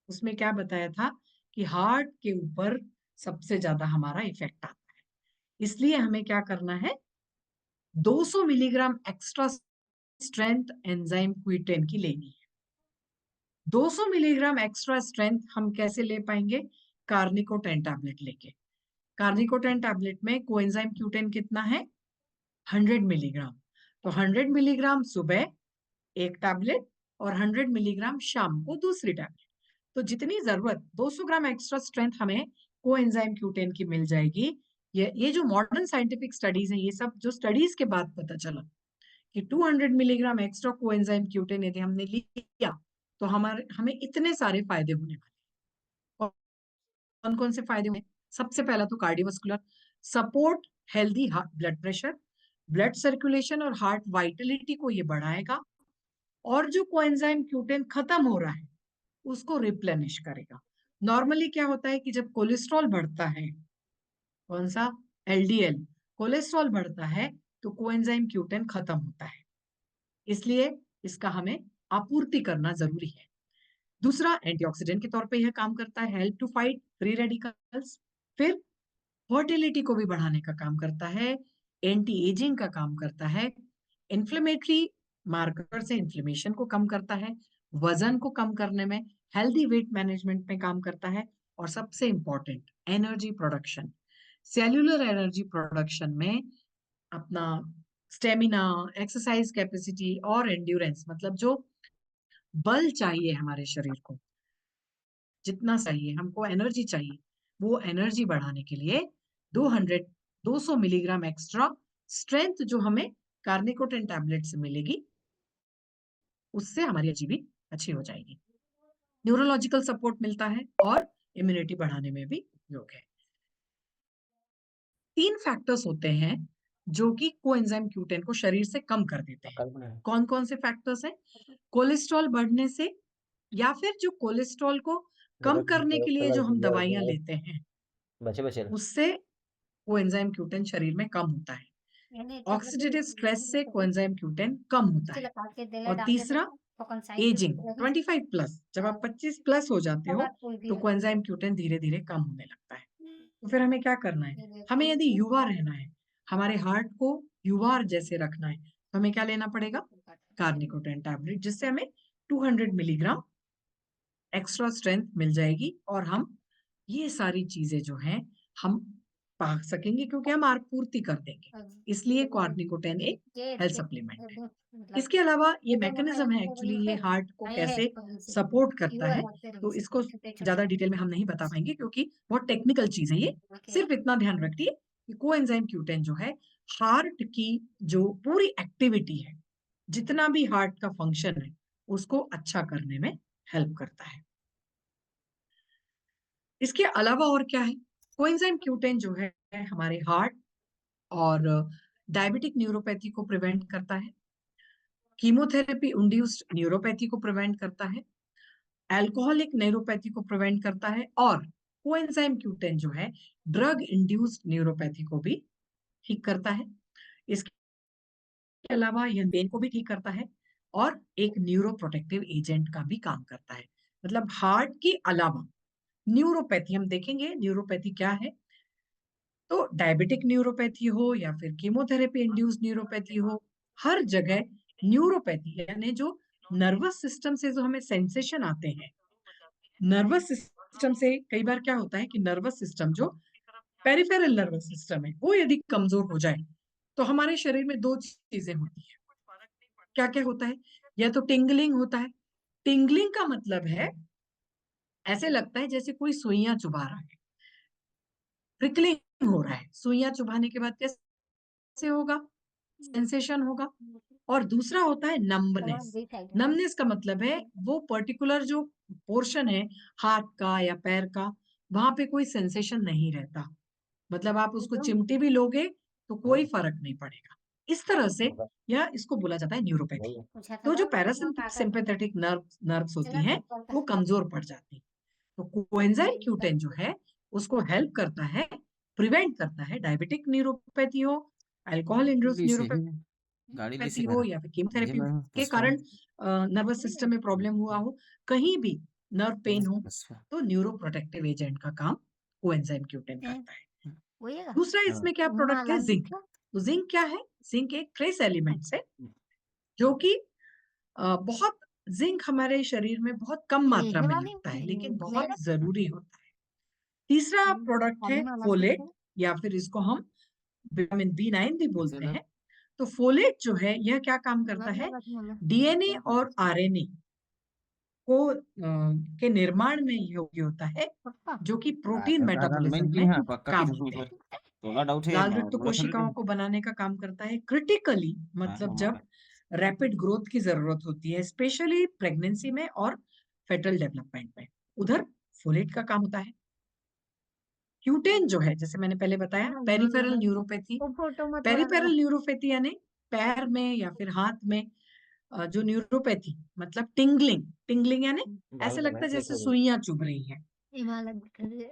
Speaker 1: उसमें क्या बताया था कि हार्ट के ऊपर सबसे ज्यादा हमारा इफेक्ट आता है। इसलिए हमें क्या करना है? 200 milligram extra strength enzyme Q10 की लेनी है। 200 मिलीग्राम एक्स्ट्रा स्ट्रेंथ हम कैसे ले पाएंगे? कार्निकोटेन टैबलेट लेके। कार्निकोटेन टैबलेट में कोएंजाइम Q10 कितना है? 100 मिलीग्राम। तो 100 मिलीग्राम सुबह एक टैबलेट, और 100 मिलीग्राम शाम को दूसरी टैबलेट। तो जितनी जरूरत, 200 ग्राम एक्स्ट्रा स्ट्रेंथ हमें कोएंजाइम Q10 की मिल जाएगी। ये जो मॉडर्न साइंटिफिक स्टडीज है, ये सब जो स्टडीज के बाद पता चला कि 200 मिलीग्राम एक्स्ट्रा कोएंजाइम Q10 यदि हमने लिया, तो हमें इतने सारे फायदे होने वाले। कौन कौन से फायदे होंगे? सबसे पहला तो cardiovascular support, healthy blood pressure, blood circulation और हार्ट वाइटलिटी को ये बढ़ाएगा। और जो कोएंजाइम Q10 खत्म हो रहा है उसको रिप्लेनिश करेगा। नॉर्मली क्या होता है कि जब कोलेस्ट्रॉल बढ़ता है, कौन सा? LDL, कोलेस्ट्रॉल बढ़ता है, तो कोएंजाइम Q10 खत्म होता है। इसलिए इसका हमें आपूर्ति करना जरूरी है। दूसरा, एंटीऑक्सीडेंट के तौर पे यह काम करता है, help to fight free radicals. फिर फर्टिलिटी को भी बढ़ाने का काम करता है, एंटी एजिंग का काम करता है, इन्फ्लेमेटरी मार्कर से इन्फ्लेमेशन को कम करता है, वजन को कम करने में, हेल्दी वेट मैनेजमेंट में काम करता है, और सबसे important, energy production, cellular energy production में अपना स्टेमिना, एक्सरसाइज कैपेसिटी और एंड्योरेंस, मतलब जो बल चाहिए हमारे शरीर को, जितना चाहिए हमको एनर्जी चाहिए, वो एनर्जी बढ़ाने के लिए 200 मिलीग्राम एक्स्ट्रा स्ट्रेंथ जो हमें कार्निकोटेन टैबलेट से मिलेगी, उससे हमारी एनर्जी भी अच्छी हो जाएगी। न्यूरोलॉजिकल सपोर्ट मिलता है, और इम्यूनिटी बढ़ाने में भी उपयोग है। 3 फैक्टर्स होते हैं जो कि कोएंजाइम Q10 को शरीर से कम कर देते हैं। कौन कौन से फैक्टर्स हैं? कोलेस्ट्रॉल बढ़ने से, या फिर जो कोलेस्ट्रॉल को कम करने के लिए जो हम दवाइयां लेते हैं,
Speaker 2: बचे बचे
Speaker 1: उससे कोएंजाइम Q10 शरीर में कम होता है। ऑक्सीडेटिव स्ट्रेस से कोएंजाइम Q10 कम होता है। और तीसरा, एजिंग 25 प्लस, जब आप 25 प्लस हो जाते हो तो कोएंजाइम Q10 धीरे धीरे कम होने लगता है। तो फिर हमें क्या करना है? हमें यदि युवा रहना है, हमारे हार्ट को युवा जैसे रखना है, तो हमें क्या लेना पड़ेगा? कार्निकोटेन टैबलेट, जिससे हमें 200 मिलीग्राम एक्स्ट्रा स्ट्रेंथ मिल जाएगी, और हम ये सारी चीजें जो हैं हम पा सकेंगे, क्योंकि हम आपूर्ति कर देंगे। इसलिए कार्निकोटेन एक हेल्थ सप्लीमेंट है। इसके अलावा ये मैकेनिज्म है, एक्चुअली ये हार्ट को कैसे सपोर्ट करता है, तो इसको ज्यादा डिटेल में हम नहीं बता पाएंगे, क्योंकि बहुत टेक्निकल चीज है ये। सिर्फ इतना ध्यान रखिए कि कोएंजाइम Q10 जो है हार्ट की जो पूरी एक्टिविटी है, जितना भी हार्ट का फंक्शन है, उसको अच्छा करने में हेल्प करता है। इसके अलावा और क्या है? कोएंजाइम Q10 जो है हमारे हार्ट और डायबिटिक न्यूरोपैथी को प्रिवेंट करता है, कीमोथेरेपी इंड्यूस्ड न्यूरोपैथी को प्रिवेंट करता है, अल्कोहलिक न्यूरोपैथी को प्रिवेंट करता है और कोएंजाइम Q10 जो है ड्रग इंड्यूस्ड न्यूरोपैथी को भी ठीक करता है। इसके अलावा यह पेन को भी ठीक करता है और एक न्यूरोप्रोटेक्टिव एजेंट का भी काम करता है। मतलब हार्ट के अलावा न्यूरोपैथी हम देखेंगे न्यूरोपैथी क्या है। तो डायबिटिक न्यूरोपैथी हो या फिर कीमोथेरेपी इंड्यूस्ड न्यूरोपैथी हो, हर जगह न्यूरोपैथी यानी जो नर्वस सिस्टम से जो हमें सेंसेशन आते हैं, नर्वस सिस्टम से कई बार क्या होता है कि नर्वस सिस्टम जो पेरिफेरल नर्वस सिस्टम है वो यदि कमजोर हो जाए तो हमारे शरीर में दो चीजें होती है। क्या क्या होता है? या तो टिंगलिंग होता है। टिंगलिंग का मतलब है ऐसे लगता है जैसे कोई सुइयां चुभा रहा है, प्रिकलिंग हो रहा है। सुइयां चुभाने के बाद कैसे होगा? सेंसेशन होगा। और दूसरा होता है नंबनेस। नंबनेस का मतलब है वो पर्टिकुलर जो पोर्शन है हाथ का या पैर का, वहां पे कोई सेंसेशन नहीं रहता। मतलब आप उसको चिमटी भी लोगे तो कोई फर्क नहीं पड़ेगा। इस तरह से या इसको बोला जाता है न्यूरोपैथी। तो जो पैरासिम्पैथेटिक नर्व्स होती हैं वो कमजोर पड़ जाती हैं। तो कोएंजाइम Q10 जो है उसको हेल्प करता है, प्रिवेंट करता है, डायबिटिक न्यूरोपैथी हो, अल्कोहल इंड्यूस्ड
Speaker 2: लीजिए
Speaker 1: न्यूरोपैथी
Speaker 2: गाड़ी लीजिए
Speaker 1: हो
Speaker 2: मेरा
Speaker 1: या फिर
Speaker 2: ये
Speaker 1: कीमोथेरेपी
Speaker 2: मैं
Speaker 1: के
Speaker 2: पुष्पा
Speaker 1: कारण नर्वस सिस्टम में प्रॉब्लम हुआ हो, कहीं भी नर्व पेन हो,
Speaker 2: पुष्पा
Speaker 1: तो न्यूरो प्रोटेक्टिव एजेंट का काम कोएंजाइम Q10 करता है।
Speaker 2: हाँ
Speaker 1: दूसरा इसमें क्या प्रोडक्ट है? जिंक। तो जिंक क्या है? जिंक एक ट्रेस एलिमेंट्स है जो कि बहुत जिंक हमारे शरीर में बहुत कम मात्रा में लगता है लेकिन बहुत जरूरी होता है। तीसरा प्रोडक्ट है फोलेट या फिर इसको हम विटामिन B9 भी बोलते
Speaker 2: चलो
Speaker 1: हैं। तो फोलेट जो है यह क्या काम करता है? डीएनए और आरएनए को के निर्माण में योग्य होता है, जो कि प्रोटीन
Speaker 2: मेन
Speaker 1: मेटाबॉलिज्म
Speaker 2: की
Speaker 1: में
Speaker 2: हाँ पक्का की
Speaker 1: काम होते
Speaker 2: झूठ
Speaker 1: हैं।
Speaker 2: थोड़ा डाउट है
Speaker 1: लाल रक्त तो
Speaker 2: मुझे थोड़ी
Speaker 1: कोशिकाओं को बनाने का काम करता है क्रिटिकली, मतलब जब रैपिड ग्रोथ की जरूरत होती है, स्पेशली प्रेगनेंसी में और फेटल डेवलपमेंट में, उधर फोलेट का काम होता है। Q10 जो है जैसे मैंने पहले बताया पेरिफेरल न्यूरोपैथी। पेरिफेरल न्यूरोपैथी यानी पैर में या फिर हाथ में जो न्यूरोपैथी मतलब टिंगलिंग, टिंगलिंग यानी ऐसे लगता है जैसे सुइयां चुभ रही हैं,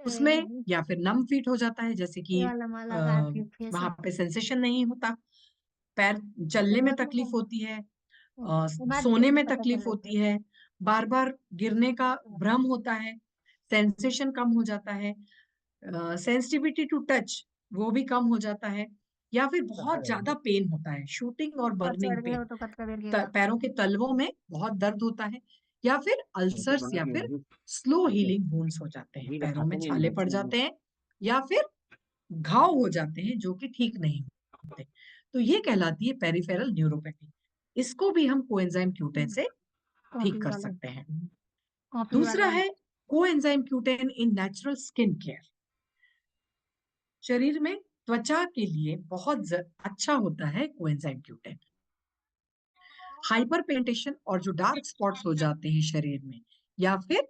Speaker 1: उसमें या फिर नम फीट हो जाता है जैसे कि वहां पे सेंसेशन नहीं होता, पैर चलने में तकलीफ होती है, सोने में तकलीफ होती है, बार बार गिरने का भ्रम होता है, सेंसेशन कम हो जाता है, सेंसिटिविटी टू टच वो भी कम हो जाता है, या फिर बहुत ज्यादा पेन होता है, शूटिंग और बर्निंग पेन, पैरों के तलवों में बहुत दर्द होता है, या फिर अल्सर्स या फिर स्लो हीलिंग वुंड्स हो जाते हैं, पैरों में छाले पड़ जाते हैं या फिर घाव हो जाते हैं जो कि ठीक नहीं होते। तो ये कहलाती है पेरिफेरल न्यूरोपैथी। इसको भी हम कोएंजाइम Q10 से ठीक कर सकते हैं। दूसरा है coenzyme Q10 in natural skin care. शरीर में त्वचा के लिए बहुत अच्छा होता है कोएंजाइम Q10। हाइपर पिगमेंटेशन और जो डार्क स्पॉट्स हो जाते हैं शरीर में, या फिर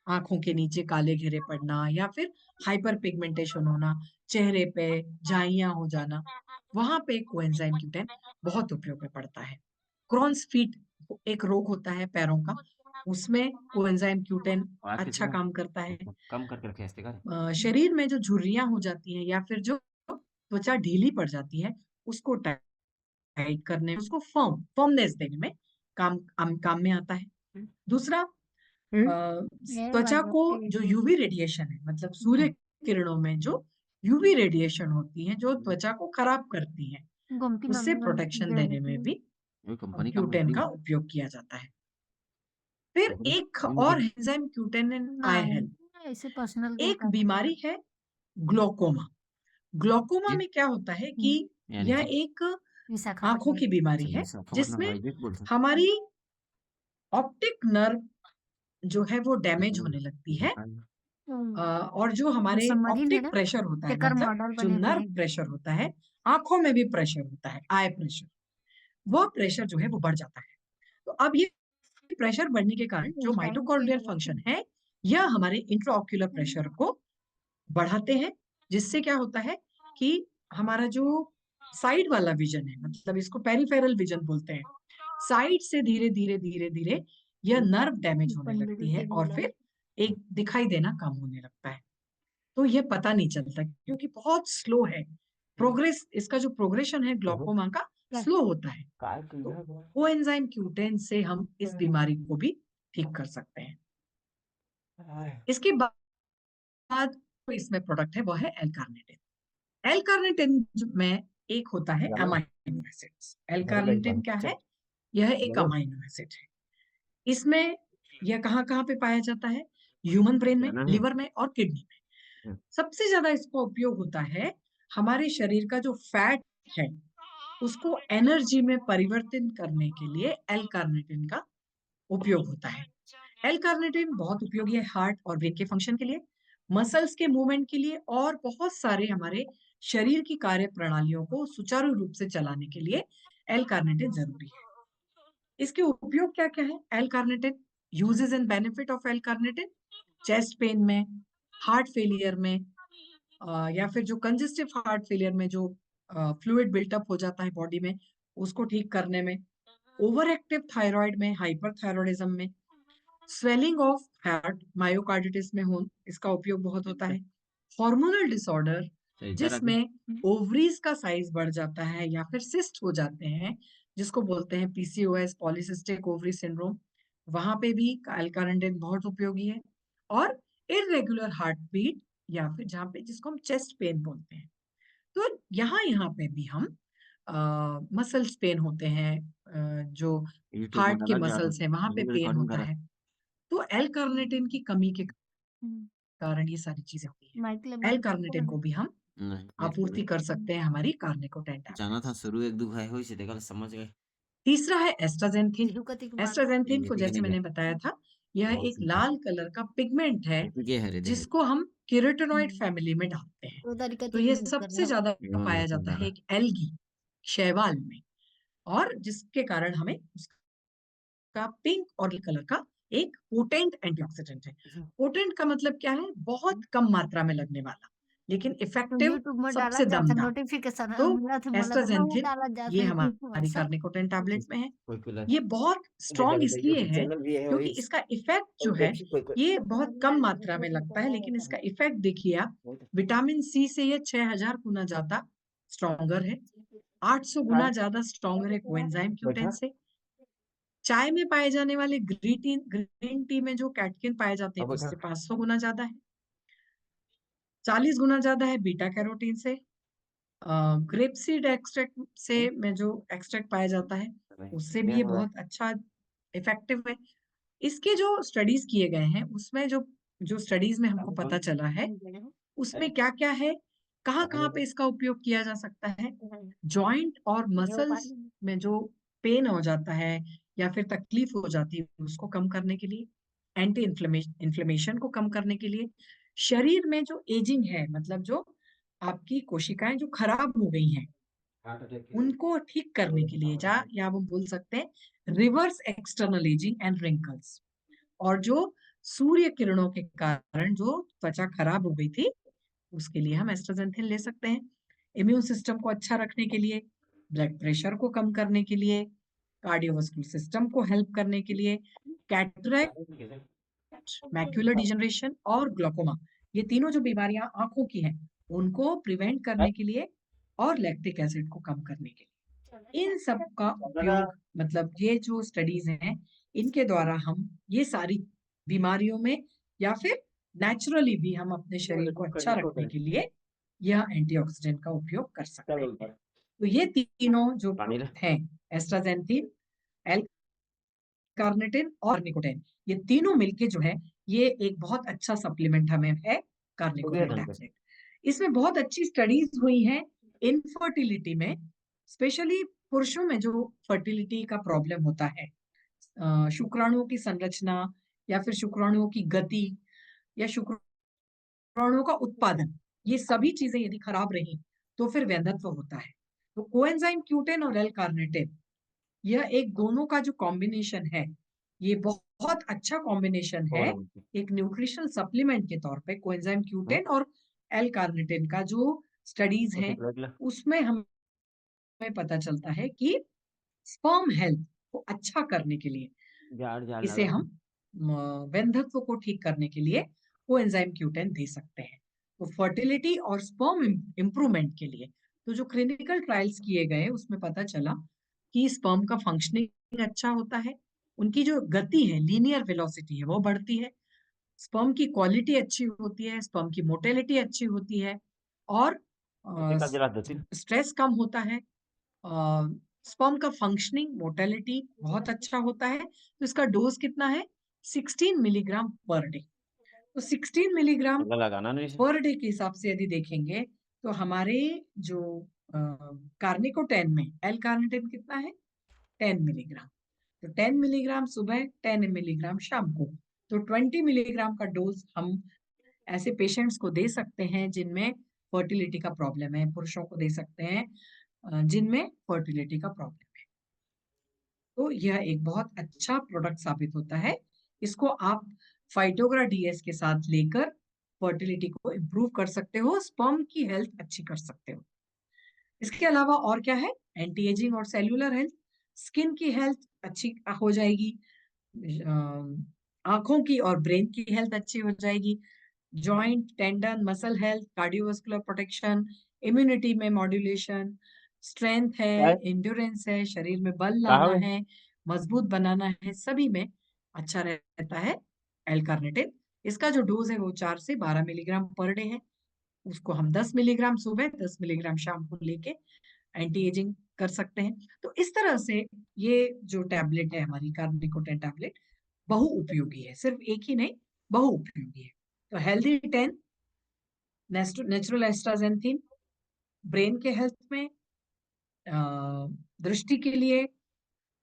Speaker 1: आंखों के नीचे काले घेरे पड़ना, या फिर हाइपर पिगमेंटेशन होना, चेहरे पे झाइयां हो जाना, वहां पे कोएंजाइम Q10 बहुत उपयोग में पड़ता है। क्रॉन्स फीट एक रोग होता है पैरों का, उसमें कोएंजाइम Q10
Speaker 2: बात किसी
Speaker 1: अच्छा
Speaker 2: का
Speaker 1: काम करता है।
Speaker 2: कम करके रखे इसके का
Speaker 1: शरीर में जो झुर्रियां हो जाती हैं या फिर जो त्वचा ढीली पड़ जाती है उसको टाइट करने, उसको फर्मनेस देने में काम में आता है। दूसरा, त्वचा को जो यूवी रेडिएशन है मतलब सूर्य किरणों में जो यूवी रेडिएशन होती है जो त्वचा को खराब करती है, उससे प्रोटेक्शन देने में भी
Speaker 2: ये कंपनी कम
Speaker 1: Q10
Speaker 2: करती
Speaker 1: का
Speaker 2: है
Speaker 1: उपयोग किया जाता है। फिर एक
Speaker 2: ये
Speaker 1: और
Speaker 2: मुझे
Speaker 1: एंजाइम Q10 इन आई हेल्थ। एक बीमारी है ग्लोकोमा। ग्लोकोमा
Speaker 2: ये
Speaker 1: में क्या होता है कि
Speaker 2: यानी
Speaker 1: यह
Speaker 2: कि
Speaker 1: एक आंखों की बीमारी
Speaker 2: अच्छा
Speaker 1: है
Speaker 2: विशाखापट्टनम
Speaker 1: जिसमें
Speaker 2: हाईवे बोलते
Speaker 1: हमारी ऑप्टिक नर्व जो है वो डैमेज होने लगती है,
Speaker 2: हैं
Speaker 1: और जो हमारे ऑप्टिक प्रेशर होता है मतलब जो नर्व प्रेशर होता है आंखों में भी प्रेशर होता है, आई प्रेशर, वो प्रेशर जो है वो बढ़ जाता है। तो अब ये प्रेशर बढ़ने के कारण जो माइटोकॉन्ड्रियल फंक्शन है, यह हमारे इंट्राऑक्यूलर प्रेशर को बढ़ाते हैं, जिससे क्या होता है कि हमारा जो साइड वाला विजन है, मतलब इसको पेरिफेरल विजन बोलते हैं, साइड से धीरे धीरे धीरे धीरे यह नर्व डैमेज होने लगती है और फिर एक दिखाई देना कम होने लगता है। तो ये पता नहीं चलता क्योंकि बहुत स्लो है प्रोग्रेस, इसका जो प्रोग्रेशन है ग्लोकोमा का स्लो होता है। तो कोएंजाइम Q10 से हम इस बीमारी को भी ठीक कर सकते हैं। इसके बाद इसमें प्रोडक्ट है वो है एल-कार्निटिन। एल-कार्निटिन में एक होता है अमाइनो एसिड्स। एल-कार्निटिन क्या है? यह एक अमाइनो एसिड है। इसमें यह कहाँ-कहाँ पे पाया जाता है? ह्यूमन ब्रेन में, लिवर में और किडनी में। सबसे ज्यादा इसका उपयोग होता है हमारे शरीर का जो फैट है उसको एनर्जी में परिवर्तित करने के लिए एल-कार्निटिन का उपयोग होता है। एल-कार्निटिन बहुत उपयोगी है हार्ट और ब्रेन के फंक्शन के लिए, मसल्स के मूवमेंट के लिए और बहुत सारे हमारे शरीर की कार्य प्रणालियों को सुचारू रूप से चलाने के लिए एल-कार्निटिन जरूरी है। इसके उपयोग क्या-क्या है? L-carnitine, uses and benefit of L-carnitine, chest pain में, हार्ट फेलियर में, या फिर जो कंजेस्टिव हार्ट फेलियर में जो फ्लूइड बिल्टअप हो जाता है बॉडी में, उसको ठीक करने में, ओवर एक्टिव थायराइड में, हाइपरथायरायडिज्म में, स्वेलिंग ऑफ हार्ट मायोकार्डिटिस में हो इसका उपयोग बहुत होता है। हार्मोनल डिसऑर्डर जिसमें ओवरीज का साइज बढ़ जाता है या फिर सिस्ट हो जाते हैं, जिसको बोलते हैं पीसीओएस, पॉलीसिस्टिक ओवरी सिंड्रोम, वहां पे भी एल-कार्निटिन बहुत उपयोगी है। और इररेगुलर हार्ट बीट या फिर जहाँ पे जिसको हम चेस्ट पेन बोलते हैं, तो यहाँ पे भी हम मसल्स पेन होते हैं, जो
Speaker 2: यूट्यूब
Speaker 1: हार्ट के
Speaker 2: बनाना जा
Speaker 1: मसल्स हैं वहां पे
Speaker 2: वीडियो
Speaker 1: पेन
Speaker 2: रिकॉर्डिंग
Speaker 1: होता
Speaker 2: करा
Speaker 1: है। तो एल कार्निटिन की कमी के कारण ये सारी चीजें होती हैं। एल कार्निटिन को भी हम
Speaker 2: नहीं मेरे को
Speaker 1: आपूर्ति कर सकते हैं हमारी कार्निकोटेन
Speaker 2: जाना था
Speaker 1: टैबलेट्स।
Speaker 2: शुरू एक दो भाई हुई से देखा समझ गए
Speaker 1: तीसरा है एस्ट्राजेंथिन। एस्ट्राजेंथिन
Speaker 2: ये
Speaker 1: को
Speaker 2: ठीक
Speaker 1: जैसे
Speaker 2: नहीं
Speaker 1: मैंने बताया था, यह एक लाल कलर का पिगमेंट है
Speaker 2: ये हरे दे
Speaker 1: जिसको हम केराटिनॉइड फैमिली में डालते हैं। तो ये सबसे ज्यादा पाया जाता है एक एल्गी, शैवाल में, और जिसके कारण हमें का पिंक और कलर का एक पोटेंट एंटीऑक्सीडेंट है। पोटेंट का मतलब क्या है? बहुत कम मात्रा में लगने वाला, लेकिन इफेक्टिव
Speaker 3: यूट्यूबमध्ये डाला
Speaker 1: सबसे
Speaker 3: जातं
Speaker 1: दमदार।
Speaker 3: नोटिफिकेशन
Speaker 1: तो
Speaker 3: मला तुम्हाला तर नऊ
Speaker 1: एस्ट्राजेंथिन
Speaker 3: डाला
Speaker 1: ये
Speaker 3: जातं
Speaker 1: हमारी
Speaker 3: व्हाट्सएप
Speaker 1: कार्निकोटेन टैबलेट्स में है।
Speaker 2: कोई पिलर
Speaker 1: ये बहुत स्ट्रॉन्ग इसलिए है
Speaker 2: चैनल भी है
Speaker 1: क्योंकि
Speaker 2: वही
Speaker 1: इसका इफेक्ट जो है
Speaker 2: देखिए कोई
Speaker 1: ये बहुत कम मात्रा में लगता है, लेकिन इसका इफेक्ट देखिए आप, विटामिन सी से ये 6000 गुना ज्यादा स्ट्रॉन्गर है, 800 गुना ज्यादा स्ट्रॉन्गर है कोएंजाइम
Speaker 2: बैठा
Speaker 1: Q10 से। चाय में पाए जाने वाले ग्रीन टी में जो कैटकिन पाए जाते हैं
Speaker 2: अब
Speaker 1: उससे
Speaker 2: बैठा
Speaker 1: 500 गुना ज्यादा है, 40 गुना ज्यादा है बीटा कैरोटीन से। ग्रेप सीड एक्सट्रैक्ट से में जो एक्सट्रैक्ट पाया जाता है उससे भी
Speaker 2: क्या
Speaker 1: ये
Speaker 2: हुआ
Speaker 1: बहुत अच्छा इफेक्टिव है। इसके जो स्टडीज किए गए हैं उसमें जो जो स्टडीज में हमको पता चला है उसमें क्या क्या है, कहाँ कहाँ पे इसका उपयोग किया जा सकता है। जॉइंट और मसल्स में जो पेन हो जाता है या फिर तकलीफ हो जाती है उसको कम करने के लिए, एंटी इन्फ्लेमेशन को कम करने के लिए, शरीर में जो एजिंग है, मतलब जो आपकी कोशिकाएं जो खराब हो गई हैं उनको ठीक करने के लिए, या वो बोल सकते हैं reverse external ageing and wrinkles, और जो सूर्य किरणों के कारण जो त्वचा खराब हो गई थी उसके लिए हम एस्ट्राजेंथिन ले सकते हैं। इम्यून सिस्टम को अच्छा रखने के लिए, ब्लड प्रेशर को कम करने के लिए, कार्डियोवास्कुलर सिस्टम को हेल्प करने के लिए, कैटरेक्ट, मैक्युलर डिजनरेशन और ग्लोकोमा, ये तीनों जो बीमारियां आंखों की हैं उनको प्रिवेंट करने के लिए और लैक्टिक एसिड को कम करने के लिए, इन सब का उपयोग, मतलब ये जो स्टडीज हैं इनके द्वारा हम ये सारी बीमारियों में या फिर नेचुरली भी हम अपने शरीर को अच्छा रखने के लिए यह एंटीऑक्सीडेंट का उपयोग कर सकते हैं। तो ये तीनों जो
Speaker 2: पानी ला
Speaker 1: हैं, एस्ट्राजेंथिन, एल कार्निटिन और निकोटिन, ये तीनों मिलके जो है ये एक बहुत अच्छा सप्लीमेंट हमें है
Speaker 2: हो गया
Speaker 1: कार्निकोटिन
Speaker 2: ढंग से
Speaker 1: टैबलेट। इसमें बहुत अच्छी स्टडीज हुई हैं इनफर्टिलिटी में, स्पेशली पुरुषों में जो फर्टिलिटी का प्रॉब्लम होता है, शुक्राणुओं की संरचना या फिर शुक्राणुओं की गति या शुक्राणुओं का उत्पादन, ये सभी चीजें यदि खराब रही तो फिर वैधत्व होता है। तो कोएंजाइम Q10 और L-कार्निटिन, यह एक दोनों का जो कॉम्बिनेशन है, ये बहुत अच्छा कॉम्बिनेशन है। एक न्यूट्रिशनल सप्लीमेंट के तौर पे कोएंजाइम Q10 और L-कार्निटिन का जो स्टडीज हैं, उसमें हमें पता चलता है कि स्पर्म हेल्थ को अच्छा करने के लिए, इसे हम वैधत्व को ठीक करने के लिए कोएंजाइम Q10 दे सकते हैं। तो फर्टिलिटी और स्पर्म इम्प्रूवमेंट के लिए तो जो क्लिनिकल ट्रायल्स किए गए उसमें पता चला कि स्पर्म का फंक्शनिंग अच्छा होता है, उनकी जो गति है, लीनियर वेलोसिटी है, वो बढ़ती है, स्पर्म की क्वालिटी अच्छी होती है, स्पर्म की मोटेलिटी अच्छी होती है और स्ट्रेस कम होता है। स्पर्म का फंक्शनिंग, मोटेलिटी बहुत अच्छा होता है। तो इसका डोज कितना है? 16 मिलीग्राम पर डे। तो 16 मिलीग्राम पर डे के हिसाब से यदि देखेंगे तो हमारे जो कार्निकोटेन में एल कार्निटेन कितना है? 10 मिलीग्राम। तो 10 मिलीग्राम सुबह, 10 मिलीग्राम शाम को। तो 20 मिलीग्राम का डोज हम ऐसे पेशेंट्स को दे सकते हैं जिनमें फर्टिलिटी का प्रॉब्लम है, पुरुषों को दे सकते हैं जिनमें फर्टिलिटी का प्रॉब्लम है। तो यह एक बहुत अच्छा प्रोडक्ट साबित होता है। इसको आप फाइटोग्रा डीएस के साथ लेकर फर्टिलिटी को इम्प्रूव कर सकते हो, स्पर्म की हेल्थ अच्छी कर सकते हो। इसके अलावा और क्या है? एंटी एजिंग और सेल्यूलर हेल्थ, स्किन की हेल्थ अच्छी हो जाएगी, आंखों की और ब्रेन की हेल्थ अच्छी हो जाएगी, joint, tendon, muscle health, cardiovascular protection, immunity में मॉड्यूलेशन, स्ट्रेंथ है, एंड्योरेंस है, शरीर में बल लाना है, मजबूत बनाना है, सभी में अच्छा रहता है एल कार्निटिन। इसका जो डोज है वो 4 से 12 मिलीग्राम पर डे है। उसको हम 10 मिलीग्राम सुबह, 10 मिलीग्राम शाम को लेके एंटी एजिंग कर सकते हैं। तो इस तरह से ये जो टैबलेट है हमारी कार्निकोटेन टैबलेट बहुउपयोगी है, सिर्फ एक ही नहीं, बहुउपयोगी है। तो हेल्दी 10 नेचुरल एस्ट्राजेंथिन ब्रेन के हेल्थ में, दृष्टि के लिए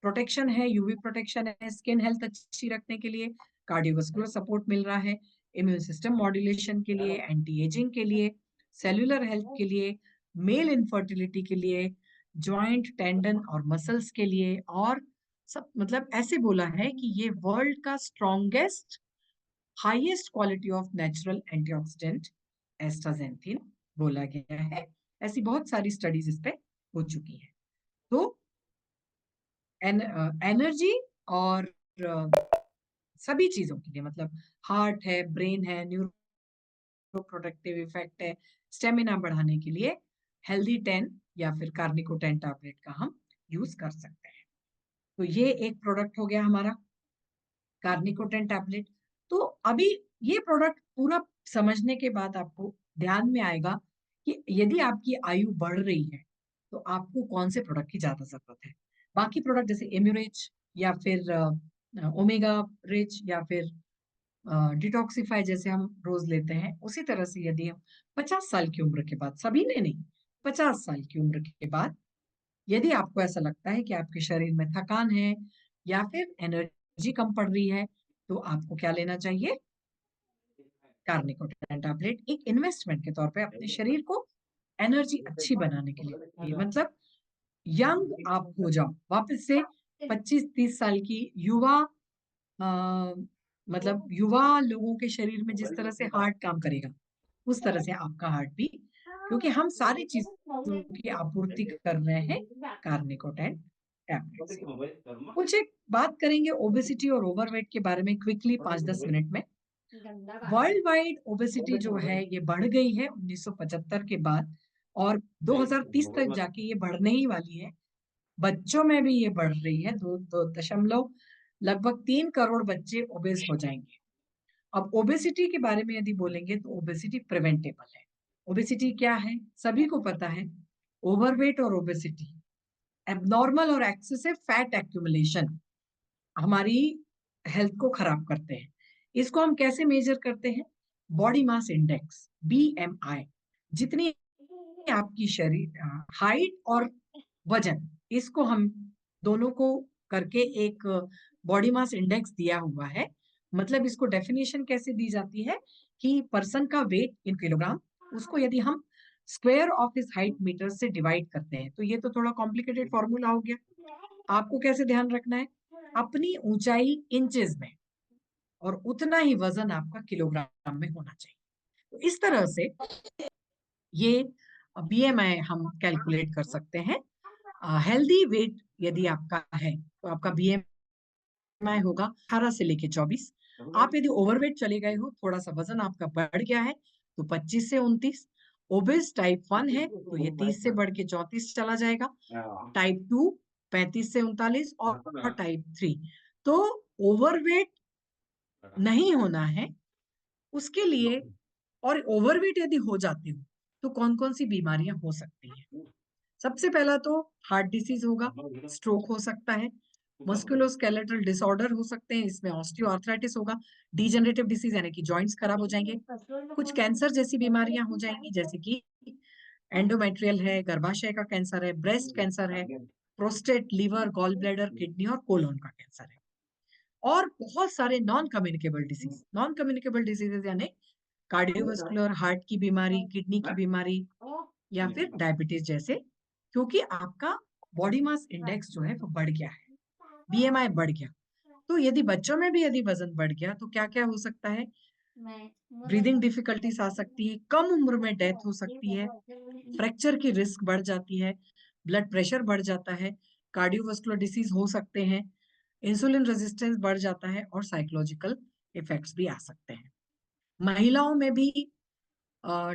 Speaker 1: प्रोटेक्शन है, यूवी प्रोटेक्शन है, स्किन हेल्थ अच्छी रखने के लिए, कार्डियोवास्कुलर सपोर्ट मिल रहा है, इम्यून सिस्टम मॉड्यूलेशन के लिए, एंटी एजिंग के लिए, सेल्यूलर हेल्थ के लिए, मेल इनफर्टिलिटी के लिए, जॉइंट, टेंडन और मसल्स के लिए, और सब मतलब ऐसे बोला है कि ये वर्ल्ड का strongest highest quality of natural antioxidant astaxanthin बोला गया है। ऐसी बहुत सारी स्टडीज इस पे हो चुकी है। तो एनर्जी और सभी चीजों के लिए, मतलब हार्ट है, ब्रेन है, न्यूरो प्रोटेक्टिव इफेक्ट है, स्टेमिना बढ़ाने के लिए हेल्दी 10 या फिर कार्निकोटेन टैबलेट का हम यूज कर सकते हैं। तो ये एक प्रोडक्ट हो गया हमारा कार्निकोटेन टैबलेट। तो अभी ये प्रोडक्ट पूरा समझने के बाद आपको ध्यान में आएगा कि यदि आपकी आयु बढ़ रही है तो आपको कौन से प्रोडक्ट की ज्यादा जरूरत है। बाकी प्रोडक्ट जैसे इम्यूरिच या फिर ओमेगा रिच या फिर डिटॉक्सिफाई जैसे हम रोज लेते हैं, उसी तरह से यदि हम 50 साल की उम्र के बाद, सभी ने नहीं, 50 साल की उम्र के बाद यदि आपको ऐसा लगता है कि आपके शरीर में थकान है या फिर एनर्जी कम पड़ रही है, तो आपको क्या लेना चाहिए? कार्निकोटेन टैबलेट एक इन्वेस्टमेंट के तौर पे अपने शरीर को एनर्जी अच्छी बनाने के लिए, मतलब यंग आप हो जाओ वापस से, 25-30 साल की युवा, अ, मतलब युवा लोगों के शरीर में जिस तरह से हार्ट काम करेगा, उस तरह से आपका हार्ट भी, क्योंकि हम सारी चीजों की आपूर्ति कर रहे हैं कार्निकोटेन टैबलेट से। कुछ एक बात करेंगे ओबेसिटी और ओवरवेट के बारे में क्विकली 5-10 मिनट में। वर्ल्ड वाइड ओबेसिटी जो है ये बढ़ गई है 1975 के बाद, और 2030 तक जाके ये बढ़ने ही वाली है। बच्चों में भी ये बढ़ रही है, दो दो दशमलव लगभग 3 करोड़ बच्चे ओबेस हो जाएंगे। अब ओबेसिटी के बारे में यदि बोलेंगे तो ओबेसिटी प्रिवेंटेबल है। ओबेसिटी क्या है? सभी को पता है। ओवरवेट और ओबेसिटी एबनॉर्मल और एक्सेसिव फैट एक्यूमुलेशन हमारी हेल्थ को खराब करते हैं। इसको हम कैसे मेजर करते हैं? बॉडी मास इंडेक्स, बीएमआई, जितनी आपकी शरीर हाइट और वजन, इसको हम दोनों को करके एक बॉडी मास इंडेक्स दिया हुआ है। मतलब इसको डेफिनेशन कैसे दी जाती है कि पर्सन का वेट इन किलोग्राम, उसको यदि हम square of his height metre से डिवाइड करते हैं। तो ये तो थोड़ा कॉम्प्लिकेटेड फॉर्मूला हो गया। आपको कैसे ध्यान रखना है? अपनी ऊंचाई इंचेस में और उतना ही वजन आपका किलोग्राम में होना चाहिए। तो इस तरह से ये बीएमआई हम कैलकुलेट कर सकते हैं। हेल्दी वेट यदि आपका है तो आपका बीएमआई होगा 18 से लेके 24। आप यदि ओवरवेट चले गए हो, थोड़ा सा वजन आपका बढ़ गया है, तो 25 से 29। ओबेस टाइप 1 है तो ये 30 से बढ़ के 34 चला जाएगा। टाइप 2 35 से 39 और टाइप 3। तो ओवरवेट नहीं होना है उसके लिए। और ओवरवेट यदि हो जाते हो तो कौन कौन सी बीमारियां हो सकती हैं? सबसे पहला तो हार्ट डिसीज होगा, स्ट्रोक हो सकता है, मस्कुलोस्केलेटल डिसऑर्डर हो सकते हैं, इसमें ऑस्टियोआर्थराइटिस होगा, डिजेनरेटिव डिसीज यानी कि जॉइंट्स खराब हो जाएंगे, कुछ कैंसर जैसी बीमारियां हो जाएंगी जैसे कि एंडोमेट्रियल है, गर्भाशय का कैंसर है, ब्रेस्ट कैंसर है, prostate, liver, gall bladder, kidney और कोलोन का कैंसर है। और बहुत सारे नॉन कम्युनिकेबल डिसीजेज यानी कार्डियोवास्कुलर, हार्ट की बीमारी, किडनी की बीमारी या फिर डायबिटीज जैसे, क्योंकि आपका बॉडी मास इंडेक्स जो है वो बढ़ गया है, बीएमआई बढ़ गया। तो यदि बच्चों में भी यदि वजन बढ़ गया तो क्या क्या हो सकता है? ब्रीदिंग डिफिकल्टीज आ सकती है, कम उम्र में डेथ हो सकती है, फ्रैक्चर की रिस्क बढ़ जाती है, ब्लड प्रेशर बढ़ जाता है, कार्डियोवास्कुलर डिसीज हो सकते हैं, इंसुलिन रेजिस्टेंस बढ़ जाता है और साइकोलॉजिकल इफेक्ट्स भी आ सकते हैं। महिलाओं में भी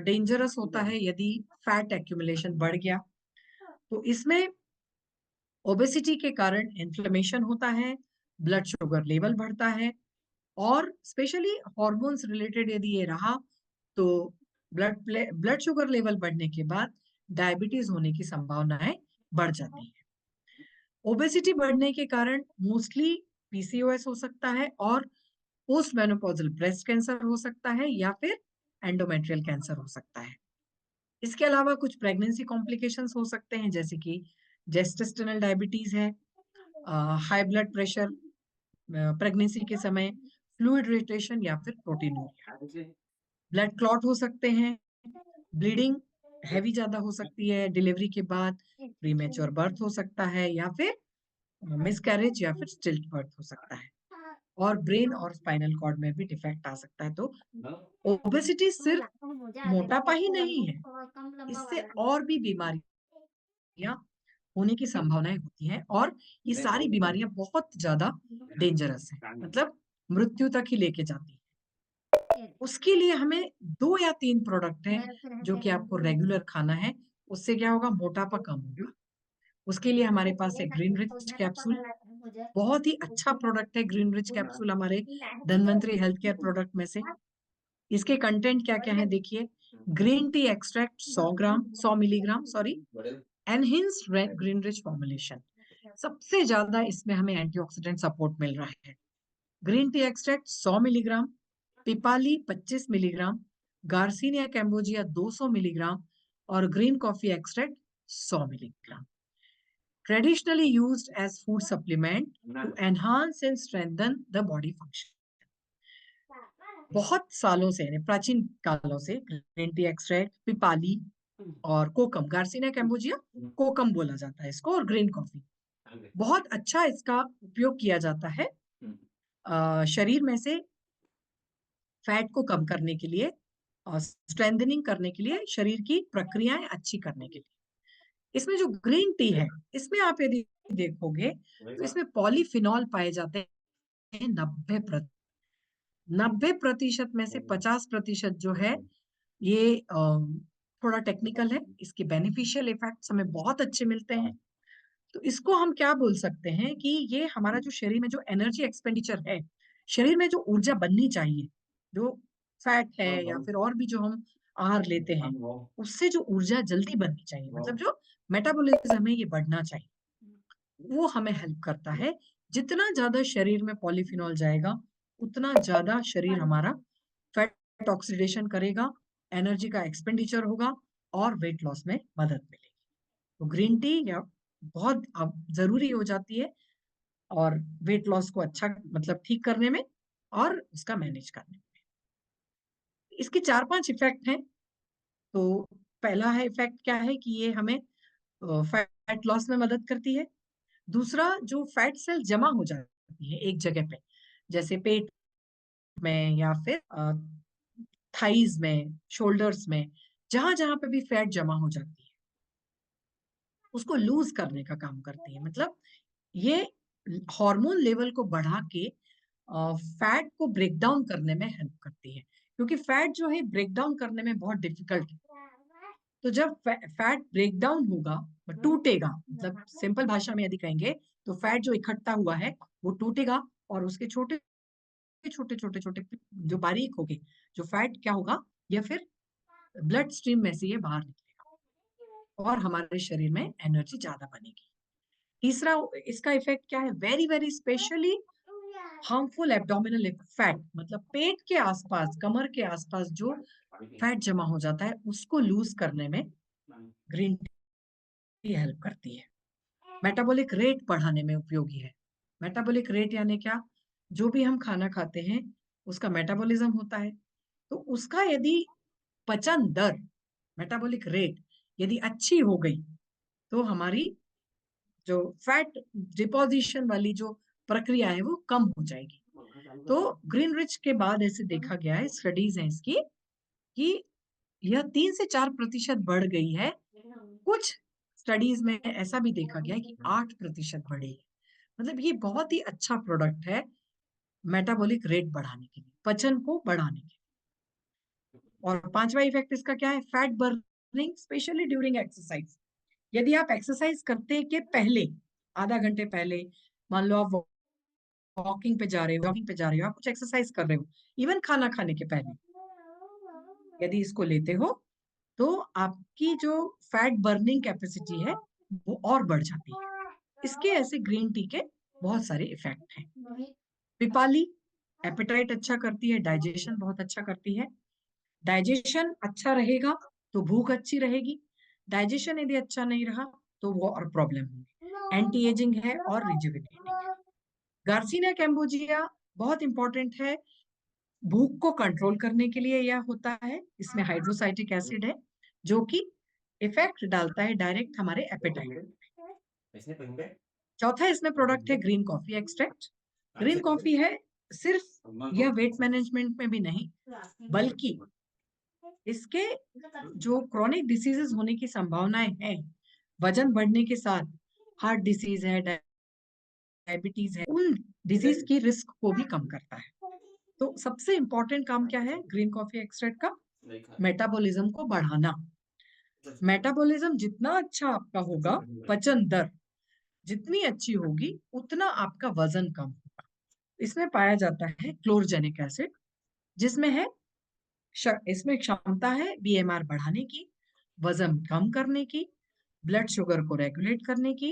Speaker 1: डेंजरस होता है यदि फैट एक्यूमुलेशन बढ़ गया। तो इसमें ओबेसिटी के कारण इन्फ्लेमेशन होता है, ब्लड शुगर लेवल बढ़ता है और स्पेशली हॉर्मोन्स रिलेटेड यदि ये रहा तो ब्लड शुगर लेवल बढ़ने के बाद डायबिटीज होने की संभावनाएं बढ़ जाती है। ओबेसिटी बढ़ने के कारण मोस्टली पीसीओएस हो सकता है और पोस्ट मेनोपॉजल ब्रेस्ट कैंसर हो सकता है या फिर एंडोमेट्रियल कैंसर हो सकता है। इसके अलावा कुछ प्रेगनेंसी कॉम्प्लिकेशंस हो सकते हैं जैसे कि जेस्टेस्टिनल डायबिटीज है, हाई ब्लड प्रेशर प्रेगनेंसी के समय, फ्लूइड रिटेंशन या फिर प्रोटीनूरिया, ब्लड क्लॉट हो सकते हैं, ब्लीडिंग हैवी ज्यादा हो सकती है डिलीवरी के बाद, प्रीमेच्योर बर्थ हो सकता है या फिर मिसकैरेज या फिर स्टिल्ट बर्थ हो सकता है और ब्रेन और स्पाइनल कॉर्ड में भी डिफेक्ट आ सकता है। तो ओबेसिटी सिर्फ मोटापा ही नहीं है, इससे और भी बीमारियां होने की संभावनाएं होती हैं और ये सारी बीमारियां बहुत ज्यादा डेंजरस है, मतलब मृत्यु तक ही लेके जाती है। उसके लिए हमें 2 या 3 प्रोडक्ट हैं जो कि आपको रेगुलर खाना है, उससे क्या होगा? मोटापा कम होगा। उसके लिए हमारे पास है ग्रीन रिच कैप्सूल, बहुत ही अच्छा प्रोडक्ट है ग्रीन रिच कैप्सूल हमारे धन्वंतरी हेल्थ केयर प्रोडक्ट में से। इसके कंटेंट क्या-क्या है देखिए, green tea extract 100 milligram sorry, enhanced green rich formulation. सबसे ज्यादा इसमें हमें एंटीऑक्सीडेंट सपोर्ट मिल रहा है। Green tea extract 100 milligram, pippali 25 milligram, garcinia cambogia 200 milligram और green coffee extract 100 milligram. Traditionally used as food supplement to enhance and strengthen the body function. बहुत सालों से यानी प्राचीन कालों से ग्रीन टी एक्सट्रैक्ट, पिपाली और कोकम, गार्सिनिया कैम्बोजिया कोकम बोला जाता है इसको, और ग्रीन कॉफी, बहुत अच्छा इसका उपयोग किया जाता है शरीर में से फैट को कम करने के लिए और स्ट्रेंथनिंग करने के लिए, शरीर की प्रक्रियाएं अच्छी करने के लिए। इसमें जो ग्रीन टी है, इसमें आप यदि देखोगे तो इसमें पॉलीफिनॉल पाए जाते हैं 90% में से 50% जो है ये थोड़ा टेक्निकल है, इसके बेनिफिशियल इफेक्ट्स हमें बहुत अच्छे मिलते हैं। तो इसको हम क्या बोल सकते हैं कि ये हमारा जो शरीर में जो एनर्जी एक्सपेंडिचर है, शरीर में जो ऊर्जा बननी चाहिए, जो फैट है या फिर और भी जो हम आहार लेते हैं, उससे जो ऊर्जा जल्दी बननी चाहिए, मतलब जो मेटाबॉलिज्म है ये बढ़ना चाहिए, वो हमें हेल्प करता है। जितना ज्यादा शरीर में पॉलीफिनॉल जाएगा उतना ज्यादा शरीर हमारा फैट ऑक्सीडेशन करेगा, एनर्जी का एक्सपेंडिचर होगा और वेट लॉस में मदद मिलेगी। तो ग्रीन टी या बहुत अब जरूरी हो जाती है और वेट लॉस को अच्छा मतलब ठीक करने में और उसका मैनेज करने में। इसके 4-5 इफेक्ट हैं। तो पहला है इफेक्ट क्या है कि ये हमें फैट लॉस में मदद करती है। दूसरा, जो फैट सेल जमा हो जाती है एक जगह पे, जैसे पेट में या फिर थाइज में, शोल्डर्स में, जहां-जहां पे भी फैट जमा हो जाती है, उसको लूज़ करने का काम करती है। मतलब ये हार्मोन लेवल को बढ़ा के फैट को ब्रेक डाउन करने में हेल्प करती है। क्योंकि फैट जो है ब्रेक डाउन करने में बहुत डिफिकल्ट है। तो जब फैट ब्रेक डाउन होगा, टूटेगा, मतलब सिंपल भाषा में यदि कहेंगे तो फैट जो इकट्ठा हुआ है वो टूटेगा और उसके छोटे छोटे छोटे छोटे जो बारीक होंगे, जो फैट क्या होगा, या फिर ब्लड स्ट्रीम में से ये बाहर निकलेगा और हमारे शरीर में एनर्जी ज्यादा बनेगी। तीसरा इसका इफेक्ट क्या है, very very specially harmful abdominal fat, मतलब पेट के आसपास, कमर के आसपास जो फैट जमा हो जाता है उसको लूज करने में ग्रीन टी हेल्प करती है। मेटाबॉलिक रेट बढ़ाने में उपयोगी है। मेटाबॉलिक रेट यानी क्या, जो भी हम खाना खाते हैं उसका मेटाबॉलिज्म होता है, तो उसका यदि पचन दर, मेटाबॉलिक रेट यदि अच्छी हो गई तो हमारी जो फैट डिपोजिशन वाली जो प्रक्रिया है वो कम हो जाएगी। तो ग्रीन रिच के बाद ऐसे देखा गया है, स्टडीज हैं इसकी, कि यह 3 से 4% बढ़ गई है। कुछ स्टडीज में ऐसा भी देखा गया है कि 8% बढ़ी है। मतलब ये बहुत ही अच्छा प्रोडक्ट है मेटाबॉलिक रेट बढ़ाने के लिए, पचन को बढ़ाने के लिए। और पांचवा इफेक्ट इसका क्या है, fat burning, specially during exercise. यदि आप एक्सरसाइज करते के पहले, आधा घंटे पहले, मान लो आप वॉकिंग पे जा रहे हो, जॉगिंग पे जा रहे हो, आप कुछ एक्सरसाइज कर रहे हो, इवन खाना खाने के पहले यदि इसको लेते हो तो आपकी जो फैट बर्निंग कैपेसिटी है वो और बढ़ जाती है। इसके ऐसे ग्रीन टी के बहुत सारे इफेक्ट हैं। पिपाली एपेटाइट अच्छा करती है, डाइजेशन बहुत अच्छा करती है। डाइजेशन अच्छा रहेगा तो भूख अच्छी रहेगी। डाइजेशन यदि अच्छा नहीं रहा तो वो और प्रॉब्लम होगी। एंटी एजिंग है और रिजुविनेटिंग है। गार्सिनिया कैम्बोजिया बहुत इंपॉर्टेंट है, भूख को कंट्रोल करने के लिए यह होता है। इसमें हाइड्रोसाइटिक एसिड है जो कि इफेक्ट डालता है डायरेक्ट हमारे एपेटाइट। चौथा इसमें प्रोडक्ट है green coffee extract. Green coffee है, सिर्फ यह वेट मैनेजमेंट में भी नहीं, बल्कि इसके जो क्रॉनिक डिसीजेस होने की संभावनाएं हैं, वजन बढ़ने के साथ, हार्ट डिसीज है, डायबिटीज है, उन डिजीज की रिस्क को भी कम करता है। तो सबसे इंपॉर्टेंट काम क्या है ग्रीन कॉफी एक्सट्रैक्ट का, मेटाबॉलिज्म को बढ़ाना। मेटाबॉलिज्म जितना अच्छा आपका होगा, पचन दर जितनी अच्छी होगी, उतना आपका वजन कम होगा। इसमें पाया जाता है क्लोरजेनिक एसिड, जिसमें है इसमें क्षमता है बीएमआर बढ़ाने की, वजन कम करने की, ब्लड शुगर को रेगुलेट करने की,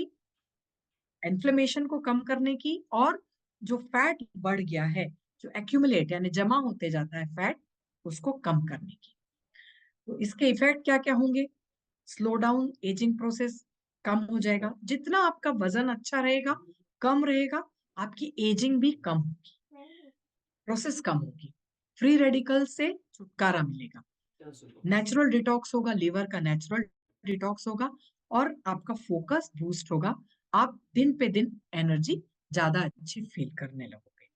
Speaker 1: इन्फ्लेमेशन को कम करने की, और जो फैट बढ़ गया है, जो एक्यूमुलेट यानी जमा होते जाता है फैट, उसको कम करने की। तो इसके इफेक्ट क्या क्या होंगे, स्लो डाउन एजिंग प्रोसेस, कम हो जाएगा। जितना आपका वजन अच्छा रहेगा, कम रहेगा, आपकी एजिंग भी कम होगी, प्रोसेस कम होगी, फ्री रेडिकल से छुटकारा मिलेगा, नेचुरल डिटॉक्स होगा, लीवर का नेचुरल डिटॉक्स होगा, और आपका फोकस बूस्ट होगा। आप दिन पे दिन एनर्जी ज्यादा अच्छी फील करने लगोगे।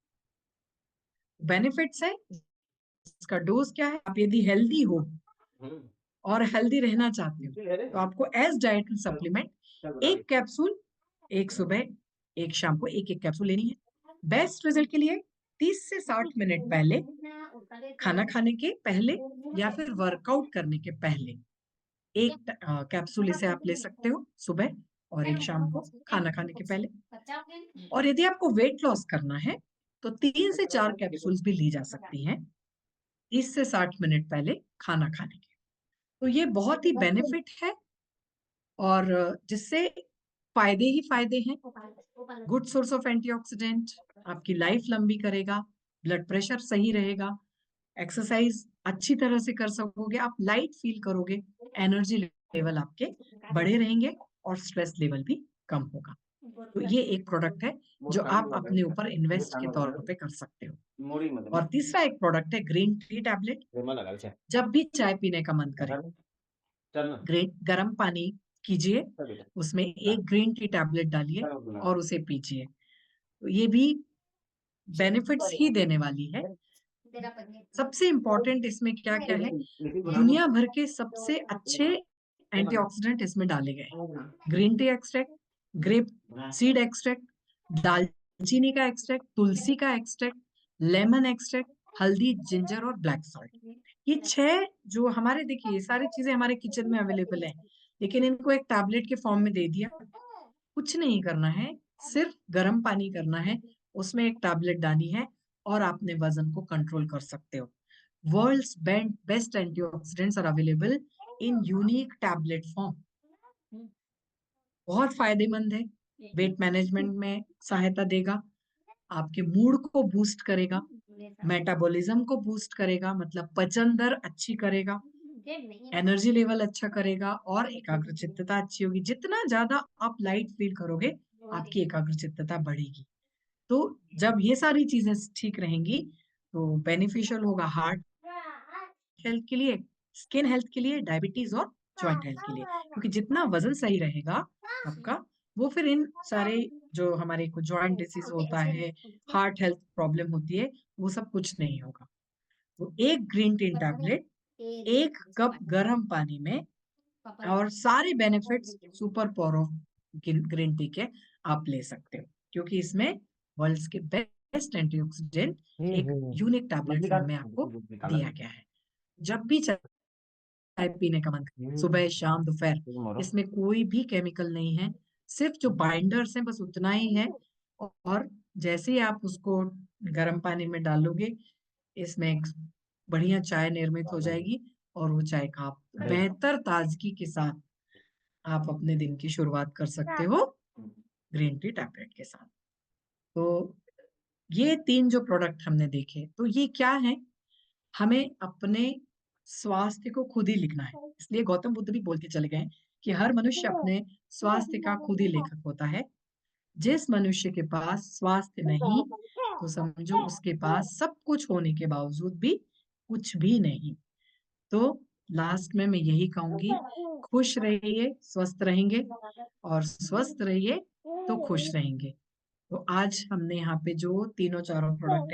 Speaker 1: बेनिफिट्स है, इसका डोज क्या है, आप यदि हेल्दी हो और हेल्दी रहना चाहते हो तो आपको एज डाइट सप्लीमेंट एक कैप्सूल, एक सुबह एक शाम को एक एक कैप्सूल लेनी है। बेस्ट रिजल्ट के लिए 30 से 60 मिनट पहले, खाना खाने के पहले या फिर वर्कआउट करने के पहले एक कैप्सूल इसे आप ले सकते हो सुबह, और एक शाम को खाना खाने के पहले। और यदि आपको वेट लॉस करना है तो 3 से 4 कैप्सूल्स भी ली जा सकती हैं 30 से 60 मिनट पहले खाना खाने के। तो ये बहुत ही बेनिफिट है, और जिससे फायदे ही फायदे हैं। गुड सोर्स ऑफ एंटीऑक्सीडेंट, आपकी लाइफ लंबी करेगा, ब्लड प्रेशर सही रहेगा, एक्सरसाइज अच्छी तरह से कर सकोगे, आप लाइट फील करोगे, एनर्जी लेवल आपके बढ़े रहेंगे, और स्ट्रेस लेवल भी कम होगा। तो ये एक प्रोडक्ट है जो आप अपने ऊपर इन्वेस्ट के तौर पे कर सकते हो। और तीसरा एक प्रोडक्ट है ग्रीन टी टैबलेट। जब भी चाय पीने का मन करे, गरम पानी कीजिए, उसमें 1 ग्रीन टी टैबलेट डालिए और उसे पीजिए। तो ये भी बेनिफिट्स ही देने वाली है। सबसे इम्पोर्टेंट इसमें क्या-क्या है, दुनिया भर के सबसे अच्छे एंटीऑक्सीडेंट इसमें डाले गए हैं। Green tea extract, grape seed extract, दालचीनी का एक्सट्रैक्ट, तुलसी का एक्सट्रैक्ट, लेमन एक्सट्रैक्ट, हल्दी, जिंजर और ब्लैक सॉल्ट। ये 6 जो हमारे देखिए ये सारी चीज़ें हमारे किचन में अवेलेबल हैं, लेकिन इनको एक टैबलेट के फॉर्म में दे दिया। कुछ नहीं करना है, सिर्फ गर्म पानी करना है, उसमें एक टैबलेट डालनी है और आपने वज़न को कंट्रोल कर सकते हो। World's best antioxidants are available in unique tablet form. बहुत फ़ायदेमंद है, वेट मैनेजमेंट में सहायता देगा, आपके मूड को बूस्ट करेगा, मेटाबॉलिज़्म को बूस्ट करेगा मतलब पचन दर अच्छी करेगा, एनर्जी लेवल अच्छा करेगा और एकाग्रचित्तता अच्छी होगी। जितना ज़्यादा आप लाइट फ़ील करोगे, आपकी एकाग्रचित्तता बढ़ेगी। तो जब ये सारी चीज़ें ठीक रहेंगी, तो बेनिफिशियल होगा हार्ट हेल्थ के लिए, स्किन हेल्थ के लिए, डायबिटीज़ और जॉइंट हेल्थ के लिए। क्योंकि जितना वज़न सही रहेगा आपका, वो फिर इन सारे जो हमारे को जॉइंट डिसीज़ होता है, हार्ट हेल्थ प्रॉब्लम होती है, वो सब कुछ नहीं होगा। तो 1 ग्रीन टी टैबलेट 1 कप गरम पानी में और सारे benefits super power of green tea के आप ले सकते हो। क्योंकि इसमें वर्ल्ड्स के बेस्ट एंटीऑक्सीडेंट
Speaker 3: हुँ,
Speaker 1: एक
Speaker 3: हुँ।
Speaker 1: यूनिक टैबलेट फॉर्म में आपको दिया गया है। जब भी चाय पीने का मन करे, सुबह, शाम, दोपहर, इसमें कोई भी केमिकल नहीं है, सिर्फ़ जो बाइंडर्स हैं बस उतना ही है और जैसे ही आप उसको गर्म पानी में डालोगे, इसमें एक बढ़िया चाय निर्मित हो जाएगी और वो चाय का आप बेहतर ताज़गी के साथ आप अपने दिन की शुरुआत कर सकते हो, ग्रीन टी टैबलेट के साथ। तो ये 3 जो प्रोडक्ट हमने देखे, तो ये क्या हैं? हमें अपने स्वास्थ्य को खुद ही लिखना है। इसलिए गौतम बुद्ध भी बोल के चले गए कि हर मनुष्य अपने स्वास्थ्य का खुद ही लेखक होता है। जिस मनुष्य के पास स्वास्थ्य नहीं, तो समझो उसके पास सब कुछ होने के बावजूद भी कुछ भी नहीं। तो लास्ट में मैं यही कहूँगी, खुश रहिए, स्वस्थ रहेंगे और स्वस्थ रहिए तो खुश रहेंगे। तो आज हमने यहाँ पे जो तीनों चारों प्रोडक्ट